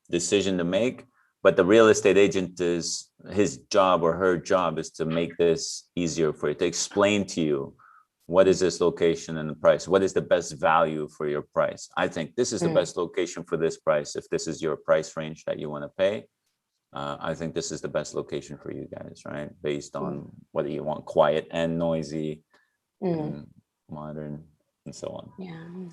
decision to make, but the real estate agent his job or her job is to make this easier for you, to explain to you what is this location and the price, what is the best value for your price. I think this is the best location for this price. If this is your price range that you want to pay, I think this is the best location for you guys, right? Based on whether you want quiet and noisy, and modern, and so on. Yeah.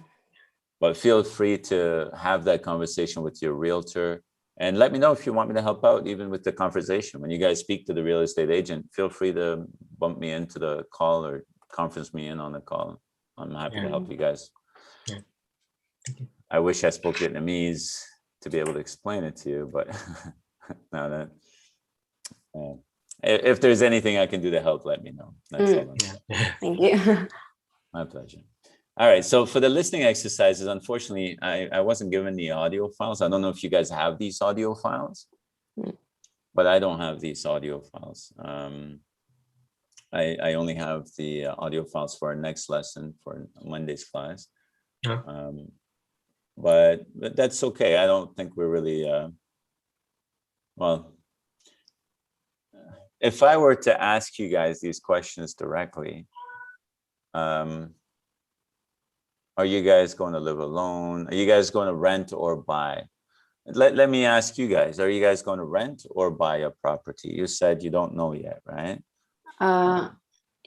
But feel free to have that conversation with your realtor, and let me know if you want me to help out, even with the conversation. When you guys speak to the real estate agent, feel free to bump me into the call or conference me in on the call. I'm happy to help you guys. Yeah. Thank you. I wish I spoke Vietnamese to be able to explain it to you, but no, if there's anything I can do to help, let me know. That's all. Thank you. My pleasure. All right, so for the listening exercises, unfortunately, I wasn't given the audio files. I don't know if you guys have these audio files, but I don't have these audio files. I only have the audio files for our next lesson for Monday's class. But that's okay. I don't think we're really, well, if I were to ask you guys these questions directly, are you guys going to live alone? Are you guys going to rent or buy? Let me ask you guys, are you guys going to rent or buy a property? You said you don't know yet, right?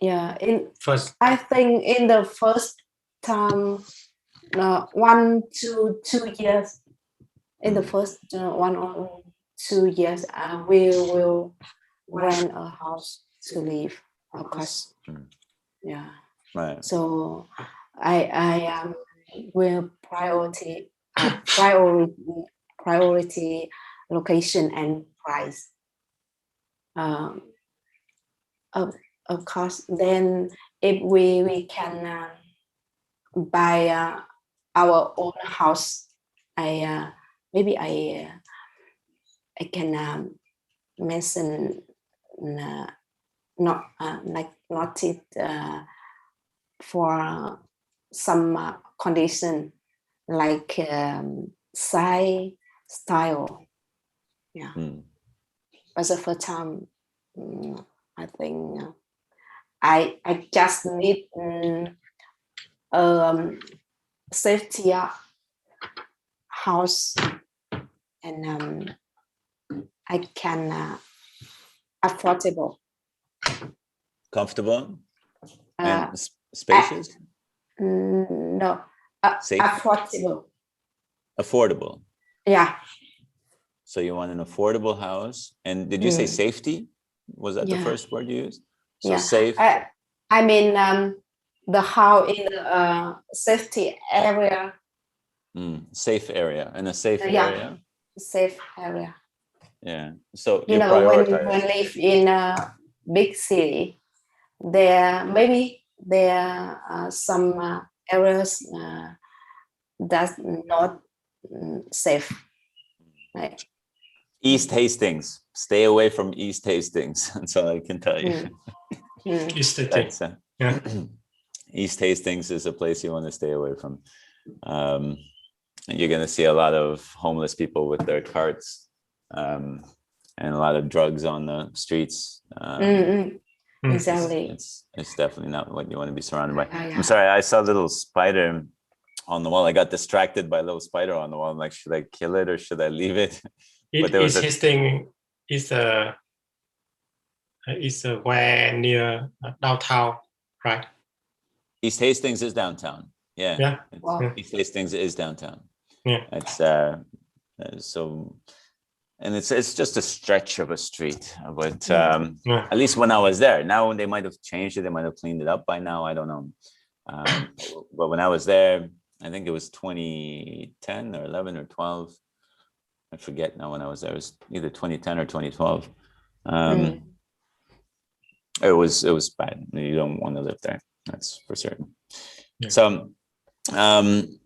Yeah. First, I think in the first time, 1 to 2 years, in the first 1 or 2 years, we will rent a house to live, of course. Yeah. Right. So I will priority location and price. Of course, then if we can buy our own house, maybe I can mention not it for some condition like size, style. Yeah. But the first time, I think I just need safety house, and I can affordable, Comfortable and spacious. No, Safe? Affordable. Yeah. So you want an affordable house, and did you say safety? Was that the first word you used? So safe. I mean the house in the safety area. Safe area, in a safe area. Safe area. Yeah. So you know when live in a big city, maybe there are some areas that's not safe. Right. East Hastings. Stay away from East Hastings. That's all I can tell you. East Hastings. East Hastings is a place you want to stay away from. And you're going to see a lot of homeless people with their carts, and a lot of drugs on the streets. Exactly. It's definitely not what you want to be surrounded by. I'm sorry, I saw a little spider on the wall. I got distracted by a little spider on the wall. I'm like, should I kill it or should I leave it? But there was East a- Hastings is where near downtown, right? East Hastings is downtown. Yeah. Yeah. Wow. East Hastings is downtown. Yeah. It's so, and it's just a stretch of a street, but Yeah. at least when I was there. Now they might have changed it, they might have cleaned it up by now, I don't know. But when I was there, I think it was 2010 or 11 or 12. I forget now when I was there. It was either 2010 or 2012. It was bad. You don't want to live there. That's for certain. Yeah. So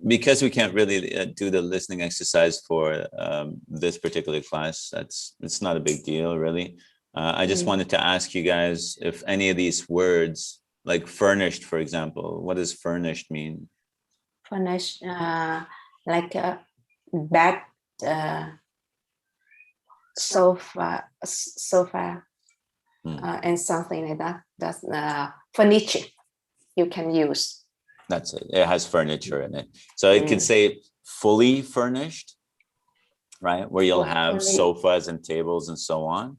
because we can't really do the listening exercise for this particular class, it's not a big deal really. I just wanted to ask you guys if any of these words, like furnished, for example, what does furnished mean? Furnished, like a bed, sofa, and something like that. That's furniture you can use. That's it. It has furniture in it. So it can say fully furnished, right? Where you'll have sofas and tables and so on.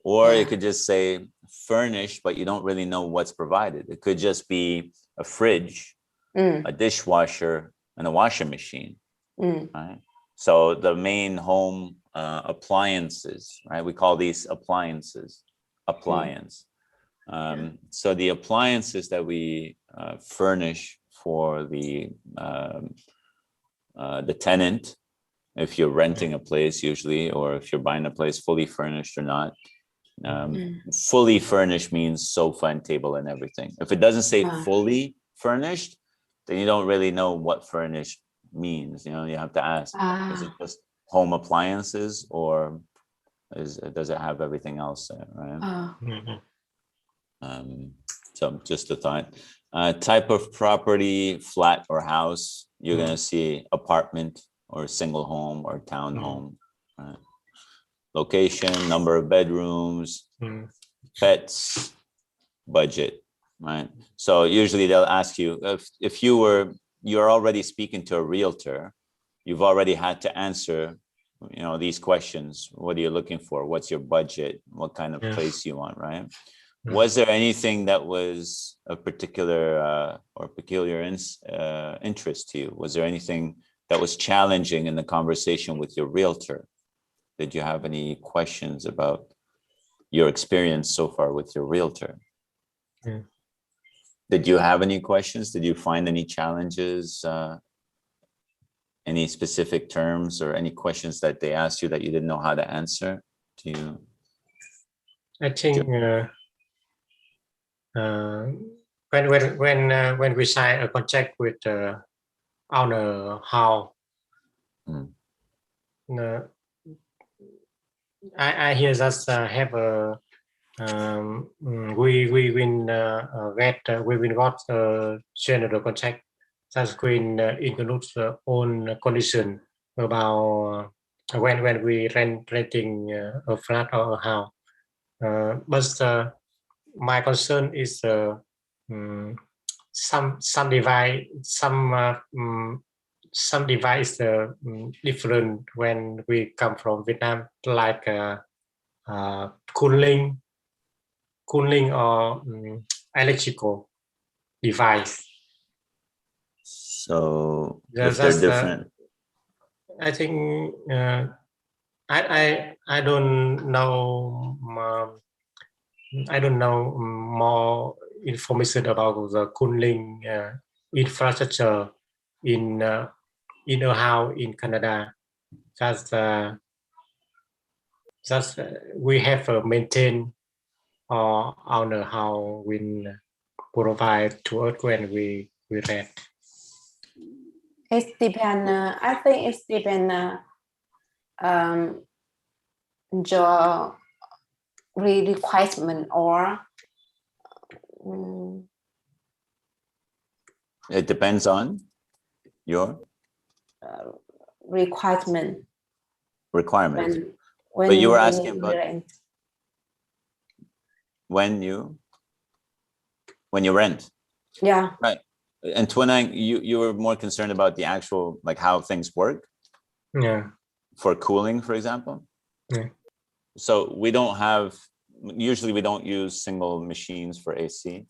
Or it could just say furnished, but you don't really know what's provided. It could just be a fridge, a dishwasher, and a washing machine, right? So the main home appliances, right? We call these appliances, appliance. So the appliances that we furnish for the tenant, if you're renting a place usually, or if you're buying a place fully furnished or not. Fully furnished means sofa and table and everything. If it doesn't say fully furnished, then you don't really know what furnished means. You know, you have to ask, is it just home appliances, or does it have everything else there, right? So just a thought. Type of property, flat or house, you're gonna see apartment or single home or townhome, right? Location, number of bedrooms, pets, budget, right? So usually they'll ask you if you're already speaking to a realtor, you've already had to answer, you know, these questions. What are you looking for? What's your budget? What kind of place you want, right? Was there anything that was a particular or peculiar interest to you? Was there anything that was challenging in the conversation with your realtor? Did you have any questions about your experience so far with your realtor? Did you have any questions? Did you find any challenges, any specific terms or any questions that they asked you that you didn't know how to answer? Do you? I think when we sign a contract with the owner house, I hear that have a we will got a general contract that will include own condition about when we renting a flat or a house. But my concern is some device different when we come from Vietnam, like cooling or electrical device. So if they're different, I think I don't know. I don't know more information about the cooling infrastructure in a house in Canada. Just we have maintained or owner how will provide to us when we rent. It depends. I think it depends. Your requirement or. It depends on your requirement. When but you were asking about rent. when you rent. Yeah. Right. And Twin Ang, you were more concerned about the actual, like how things work. Yeah. For cooling, for example. Yeah. So usually we don't use single machines for AC.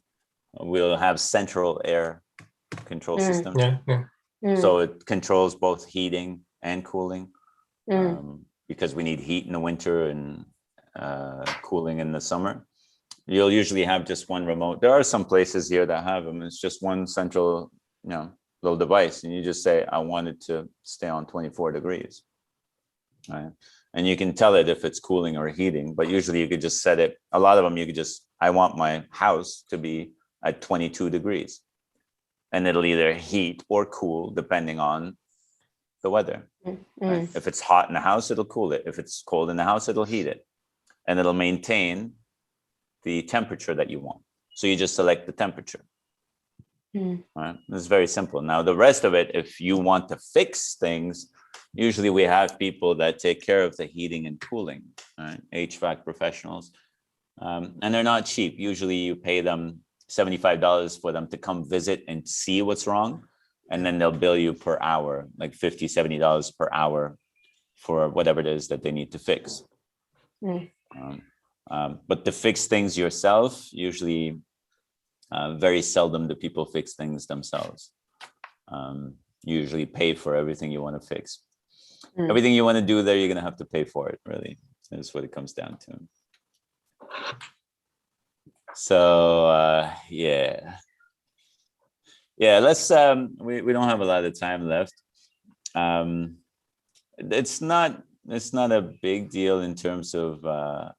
We'll have central air control system. Yeah. So it controls both heating and cooling, Mm. because we need heat in the winter and cooling in the summer. You'll usually have just one remote. There are some places here that have them. It's just one central, little device, and you just say, I want it to stay on 24 degrees. Right? And you can tell it if it's cooling or heating, but usually you could just set it. A lot of them, you could just, I want my house to be at 22 degrees. And it'll either heat or cool depending on the weather. Right? If it's hot in the house, it'll cool it. If it's cold in the house, it'll heat it. And it'll maintain the temperature that you want. So you just select the temperature. Right? It's very simple. Now, the rest of it, if you want to fix things, usually we have people that take care of the heating and cooling, right? HVAC professionals. And they're not cheap. Usually you pay them $75 for them to come visit and see what's wrong. And then they'll bill you per hour, like $50, $70 per hour for whatever it is that they need to fix. But to fix things yourself, usually very seldom do people fix things themselves. Usually pay for everything you want to fix. Everything you want to do there, you're going to have to pay for it, really. That's what it comes down to. So, yeah, let's, we don't have a lot of time left. It's not a big deal in terms of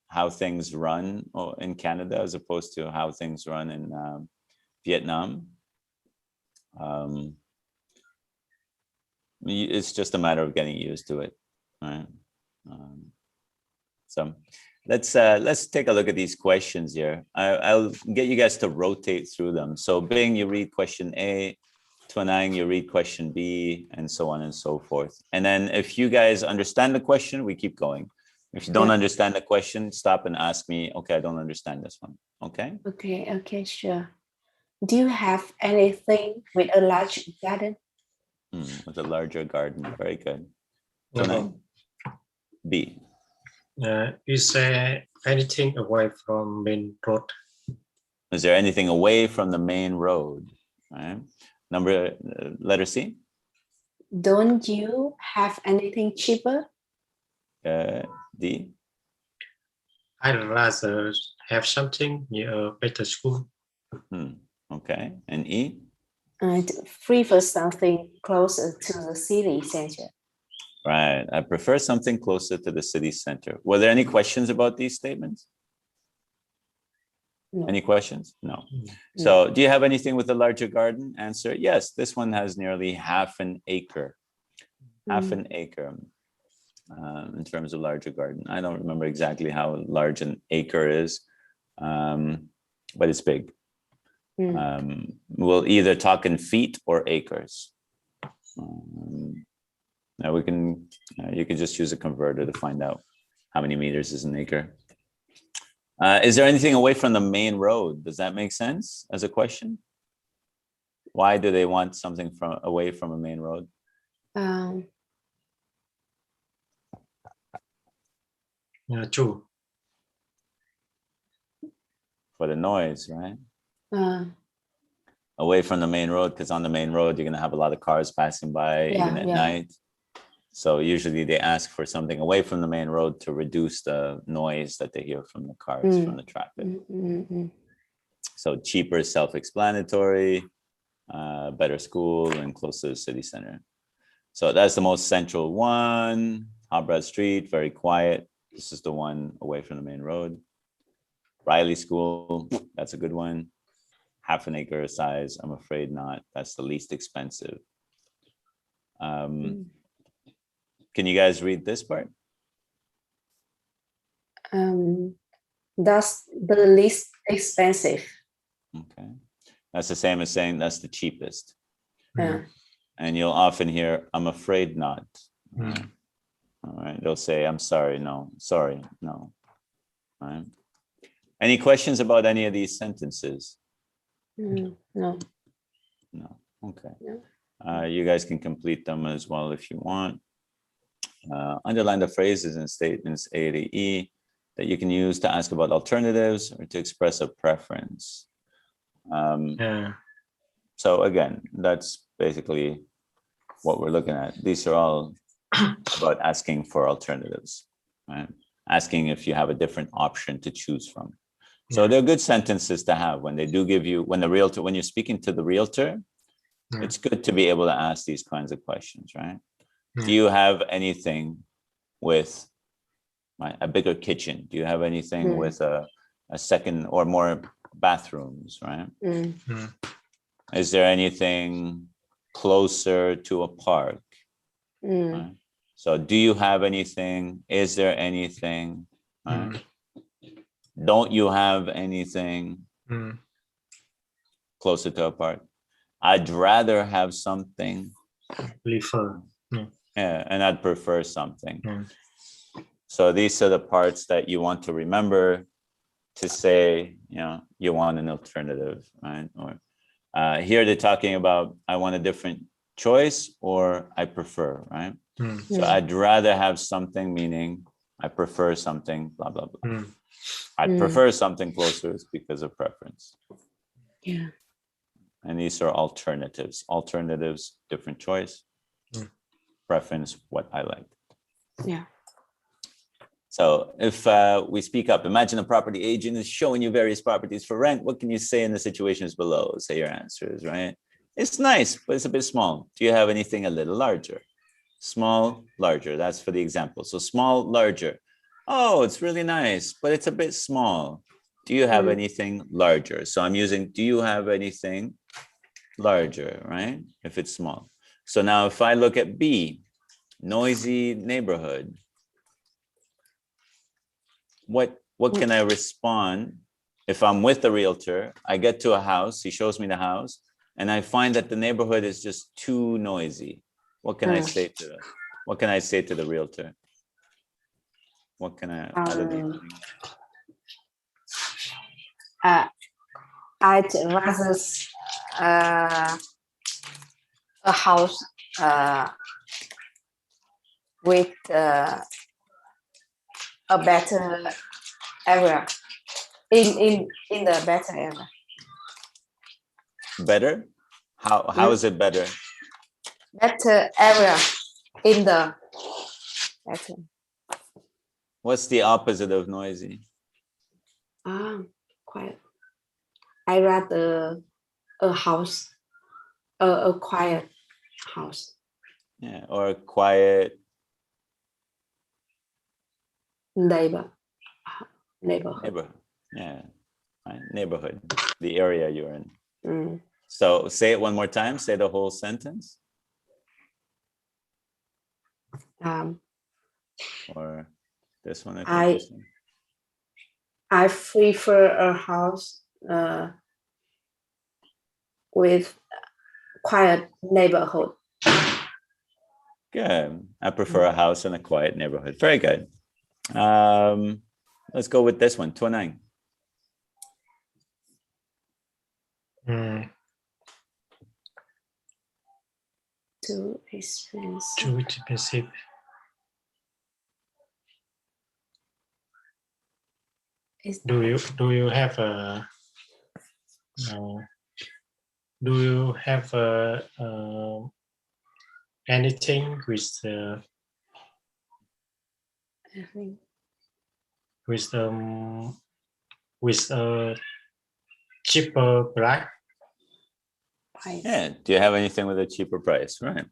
how things run in Canada as opposed to how things run in Vietnam. It's just a matter of getting used to it, right? So let's take a look at these questions here. I'll get you guys to rotate through them. So Bing, you read question A. Tuanang, you read question B, and so on and so forth. And then if you guys understand the question, we keep going. If you don't understand the question, stop and ask me, okay, I don't understand this one. Okay? Okay, sure. Do you have anything with a large garden? With a larger garden. Very good. No. B. Is there anything away from main road? Is there anything away from the main road? Right. Letter C. Don't you have anything cheaper? D. I'd rather have something near a better school. Okay. And E. I'd prefer something closer to the city center. Right. I prefer something closer to the city center. Were there any questions about these statements? No. Any questions? No. So do you have anything with a larger garden? Answer, yes. This one has nearly half an acre. Half an acre in terms of larger garden. I don't remember exactly how large an acre is, but it's big. We'll either talk in feet or acres. Now we can, you can just use a converter to find out how many meters is an acre. Is there anything away from the main road? Does that make sense as a question? Why do they want something away from a main road? True. For the noise, right? Away from the main road, because on the main road, you're going to have a lot of cars passing by even at night. So usually they ask for something away from the main road to reduce the noise that they hear from the cars, from the traffic. So cheaper, self-explanatory, better school, and close to the city center. So that's the most central one. Habra Street, very quiet. This is the one away from the main road. Riley School, that's a good one. Half an acre size, I'm afraid not. That's the least expensive. Can you guys read this part? That's the least expensive. Okay. That's the same as saying that's the cheapest. Yeah. And you'll often hear, I'm afraid not. All right. They'll say, I'm sorry, no. Sorry, no. All right. Any questions about any of these sentences? No. No. Okay. You guys can complete them as well if you want. Underline the phrases and statements A to E that you can use to ask about alternatives or to express a preference. So again, that's basically what we're looking at. These are all about asking for alternatives, right? Asking if you have a different option to choose from. So they're good sentences to have when they do give you, when you're speaking to the realtor, it's good to be able to ask these kinds of questions, right? Do you have anything with a bigger kitchen? Do you have anything with a second or more bathrooms, right? Is there anything closer to a park? Right? So do you have anything? Is there anything? Right? Don't you have anything closer to a park? I'd rather have something. Prefer. Yeah, and I'd prefer something. So these are the parts that you want to remember to say, you want an alternative, right? Or here they're talking about, I want a different choice or I prefer, right? So I'd rather have something, meaning I prefer something, blah, blah, blah. I'd prefer something closer because of preference. Yeah. And these are alternatives. Alternatives, different choice. Preference, what I like. Yeah. So if we speak up, imagine a property agent is showing you various properties for rent. What can you say in the situations below? Say your answers, right? It's nice, but it's a bit small. Do you have anything a little larger? Small, larger. That's for the example. So small, larger. Oh, it's really nice, but it's a bit small. Do you have anything larger? So I'm using, do you have anything larger, right? If it's small. So now if I look at B, noisy neighborhood, what can I respond if I'm with the realtor? I get to a house, he shows me the house, and I find that the neighborhood is just too noisy. What can I say to the realtor? What can I I'd rather a house with a better area in the better area. Better? How is it better? Better area in the better. What's the opposite of noisy? Quiet. I rather a house, a quiet house. Yeah, or a quiet Neighborhood. neighborhood. Yeah, right. Neighborhood, the area you're in. Mm. So say it one more time. Say the whole sentence. Or this one. I prefer a house with quiet neighborhood. Good. I prefer a house in a quiet neighborhood. Very good. Let's go with this one. 29. Too expensive. Too expensive. Do you have anything with a cheaper price? Yeah. Do you have anything with a cheaper price? Right.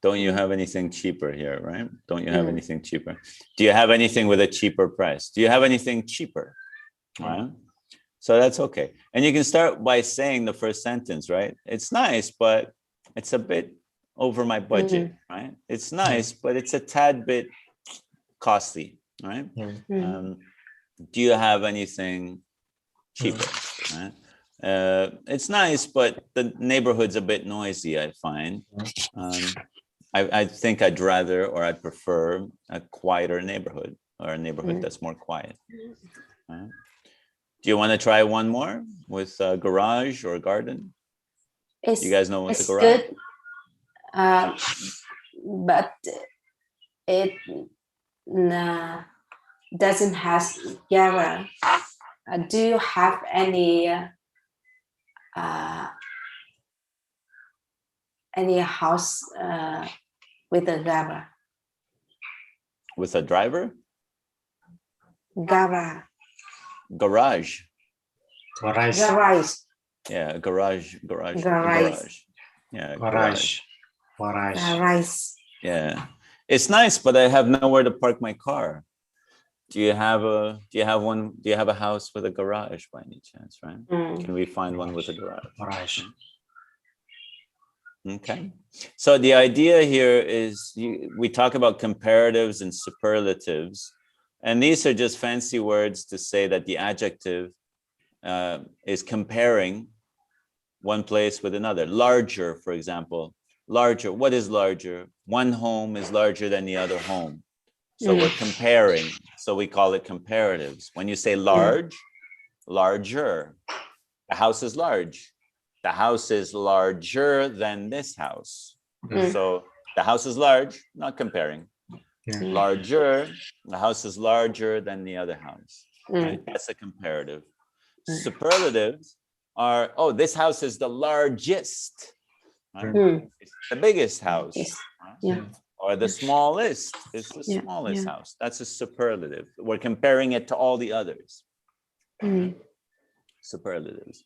Don't you have anything cheaper here? Right. Don't you have anything cheaper? Do you have anything with a cheaper price? Do you have anything cheaper? Right. So that's okay. And you can start by saying the first sentence, right? It's nice, but it's a bit over my budget, right? It's nice, but it's a tad bit costly, right? Do you have anything cheaper? Right? It's nice, but the neighborhood's a bit noisy, I find. I think I'd rather, or I'd prefer a quieter neighborhood, or a neighborhood that's more quiet. Right? Do you want to try one more with a garage or a garden? You guys know what's a garage? Good, but it doesn't have garage. Do you have any house with a garage? With a driver? Garage. Garage. Garage. Yeah, garage. Garage. Yeah, Garage. Garage. Yeah, it's nice, but I have nowhere to park my car. Do you have a house with a garage by any chance, right? Can we find one with a garage? Okay. So the idea here is we talk about comparatives and superlatives, and these are just fancy words to say that the adjective is comparing one place with another. Larger, for example. Larger. What is larger? One home is larger than the other home. So we're comparing. So we call it comparatives. When you say large, larger. The house is large. The house is larger than this house. So the house is large, not comparing. Larger, the house is larger than the other house. Right? That's a comparative. Superlatives are, oh, this house is the largest. Right? It's the biggest house. Yeah. Or the smallest. It's the smallest house. That's a superlative. We're comparing it to all the others. Superlatives.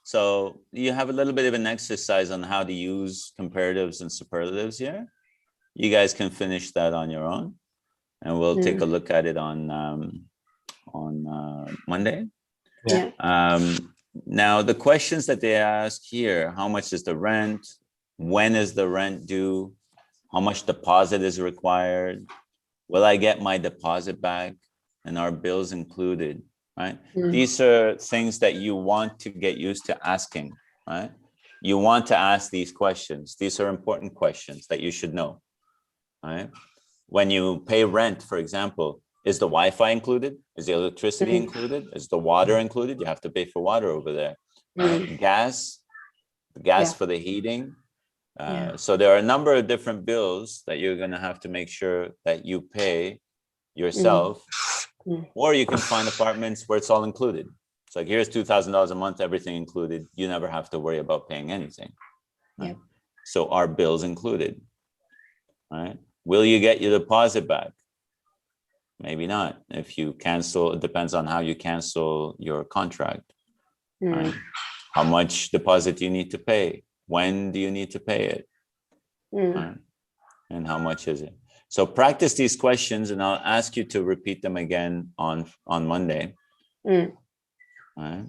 So you have a little bit of an exercise on how to use comparatives and superlatives here. You guys can finish that on your own, and we'll take a look at it on Monday. Yeah. Now the questions that they ask here: how much is the rent? When is the rent due? How much deposit is required? Will I get my deposit back? And are bills included? Right? These are things that you want to get used to asking, right? You want to ask these questions. These are important questions that you should know, right? When you pay rent, for example, is the Wi-Fi included? Is the electricity included? Is the water included? You have to pay for water over there. Gas for the heating. So there are a number of different bills that you're going to have to make sure that you pay yourself. Or you can find apartments where it's all included. It's like, here's $2,000 a month, everything included. You never have to worry about paying anything. Right? So are bills included? Right? Will you get your deposit back? Maybe not. If you cancel, it depends on how you cancel your contract. Right? How much deposit do you need to pay? When do you need to pay it? Right? And how much is it? So practice these questions, and I'll ask you to repeat them again on Monday. Right?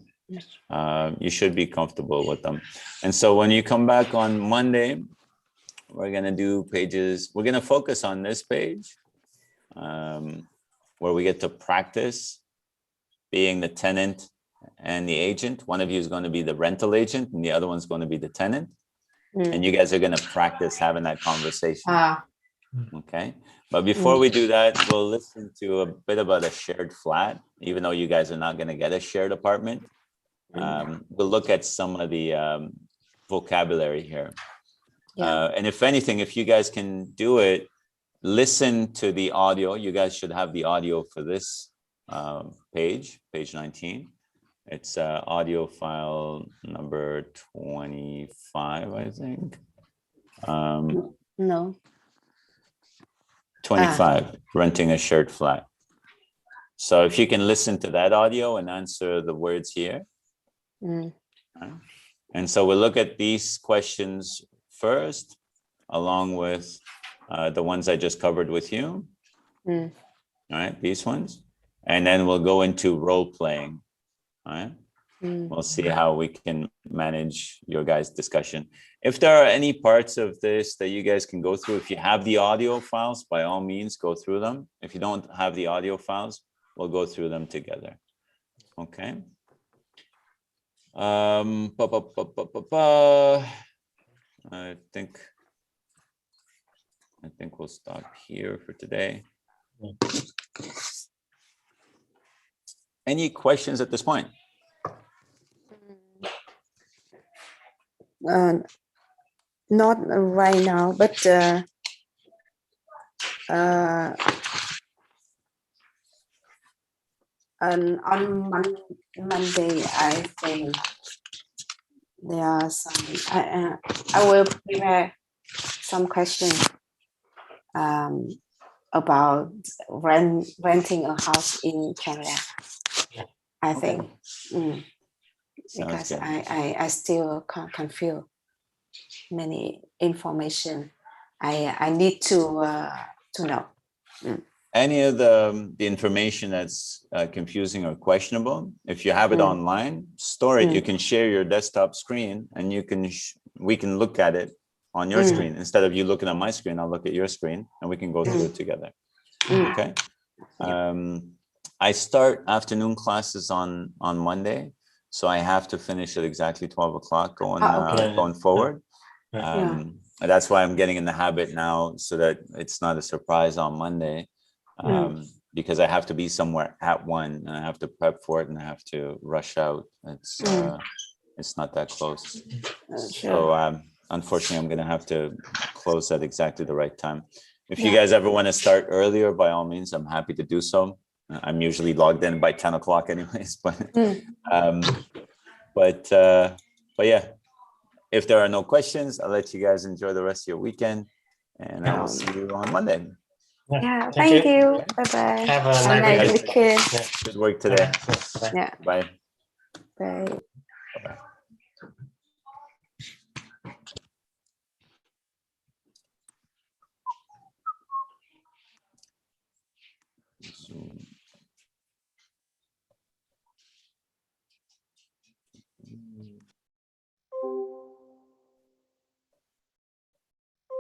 You should be comfortable with them. And so when you come back on Monday, we're going to do pages. We're going to focus on this page where we get to practice being the tenant and the agent. One of you is going to be the rental agent, and the other one's going to be the tenant. And you guys are going to practice having that conversation. Okay. But before we do that, we'll listen to a bit about a shared flat, even though you guys are not going to get a shared apartment. We'll look at some of the vocabulary here. And if anything, if you guys can do it, listen to the audio. You guys should have the audio for this page 19. It's audio file number 25, I think. No. 25, renting a shared flat. So if you can listen to that audio and answer the words here. And so we'll look at these questions first, along with the ones I just covered with you. All right, these ones. And then we'll go into role playing. All right. We'll see how we can manage your guys' discussion. If there are any parts of this that you guys can go through, if you have the audio files, by all means, go through them. If you don't have the audio files, we'll go through them together. Okay. I think we'll stop here for today. Any questions at this point? Not right now, but and on Monday, I think there are some. I will prepare some questions about renting a house in Canada. Yeah. I Okay. think Sounds because good. I still can feel many information. I need to know. Any of the information that's confusing or questionable, if you have it online, store it. You can share your desktop screen, and you can we can look at it on your screen instead of you looking at my screen. I'll look at your screen, and we can go through it together. Okay. I start afternoon classes on Monday, so I have to finish at exactly 12 o'clock going forward. That's why I'm getting in the habit now, so that it's not a surprise on Monday. Because I have to be somewhere at 1 and I have to prep for it and I have to rush out. It's not that close. So unfortunately, I'm gonna have to close at exactly the right time. If you guys ever want to start earlier, by all means, I'm happy to do so. I'm usually logged in by 10 o'clock anyways, but yeah, if there are no questions, I'll let you guys enjoy the rest of your weekend, and I will see you on Monday. Yeah, thank you. Bye-bye. Have a nice weekend. Good work today. Yeah. Bye. Bye.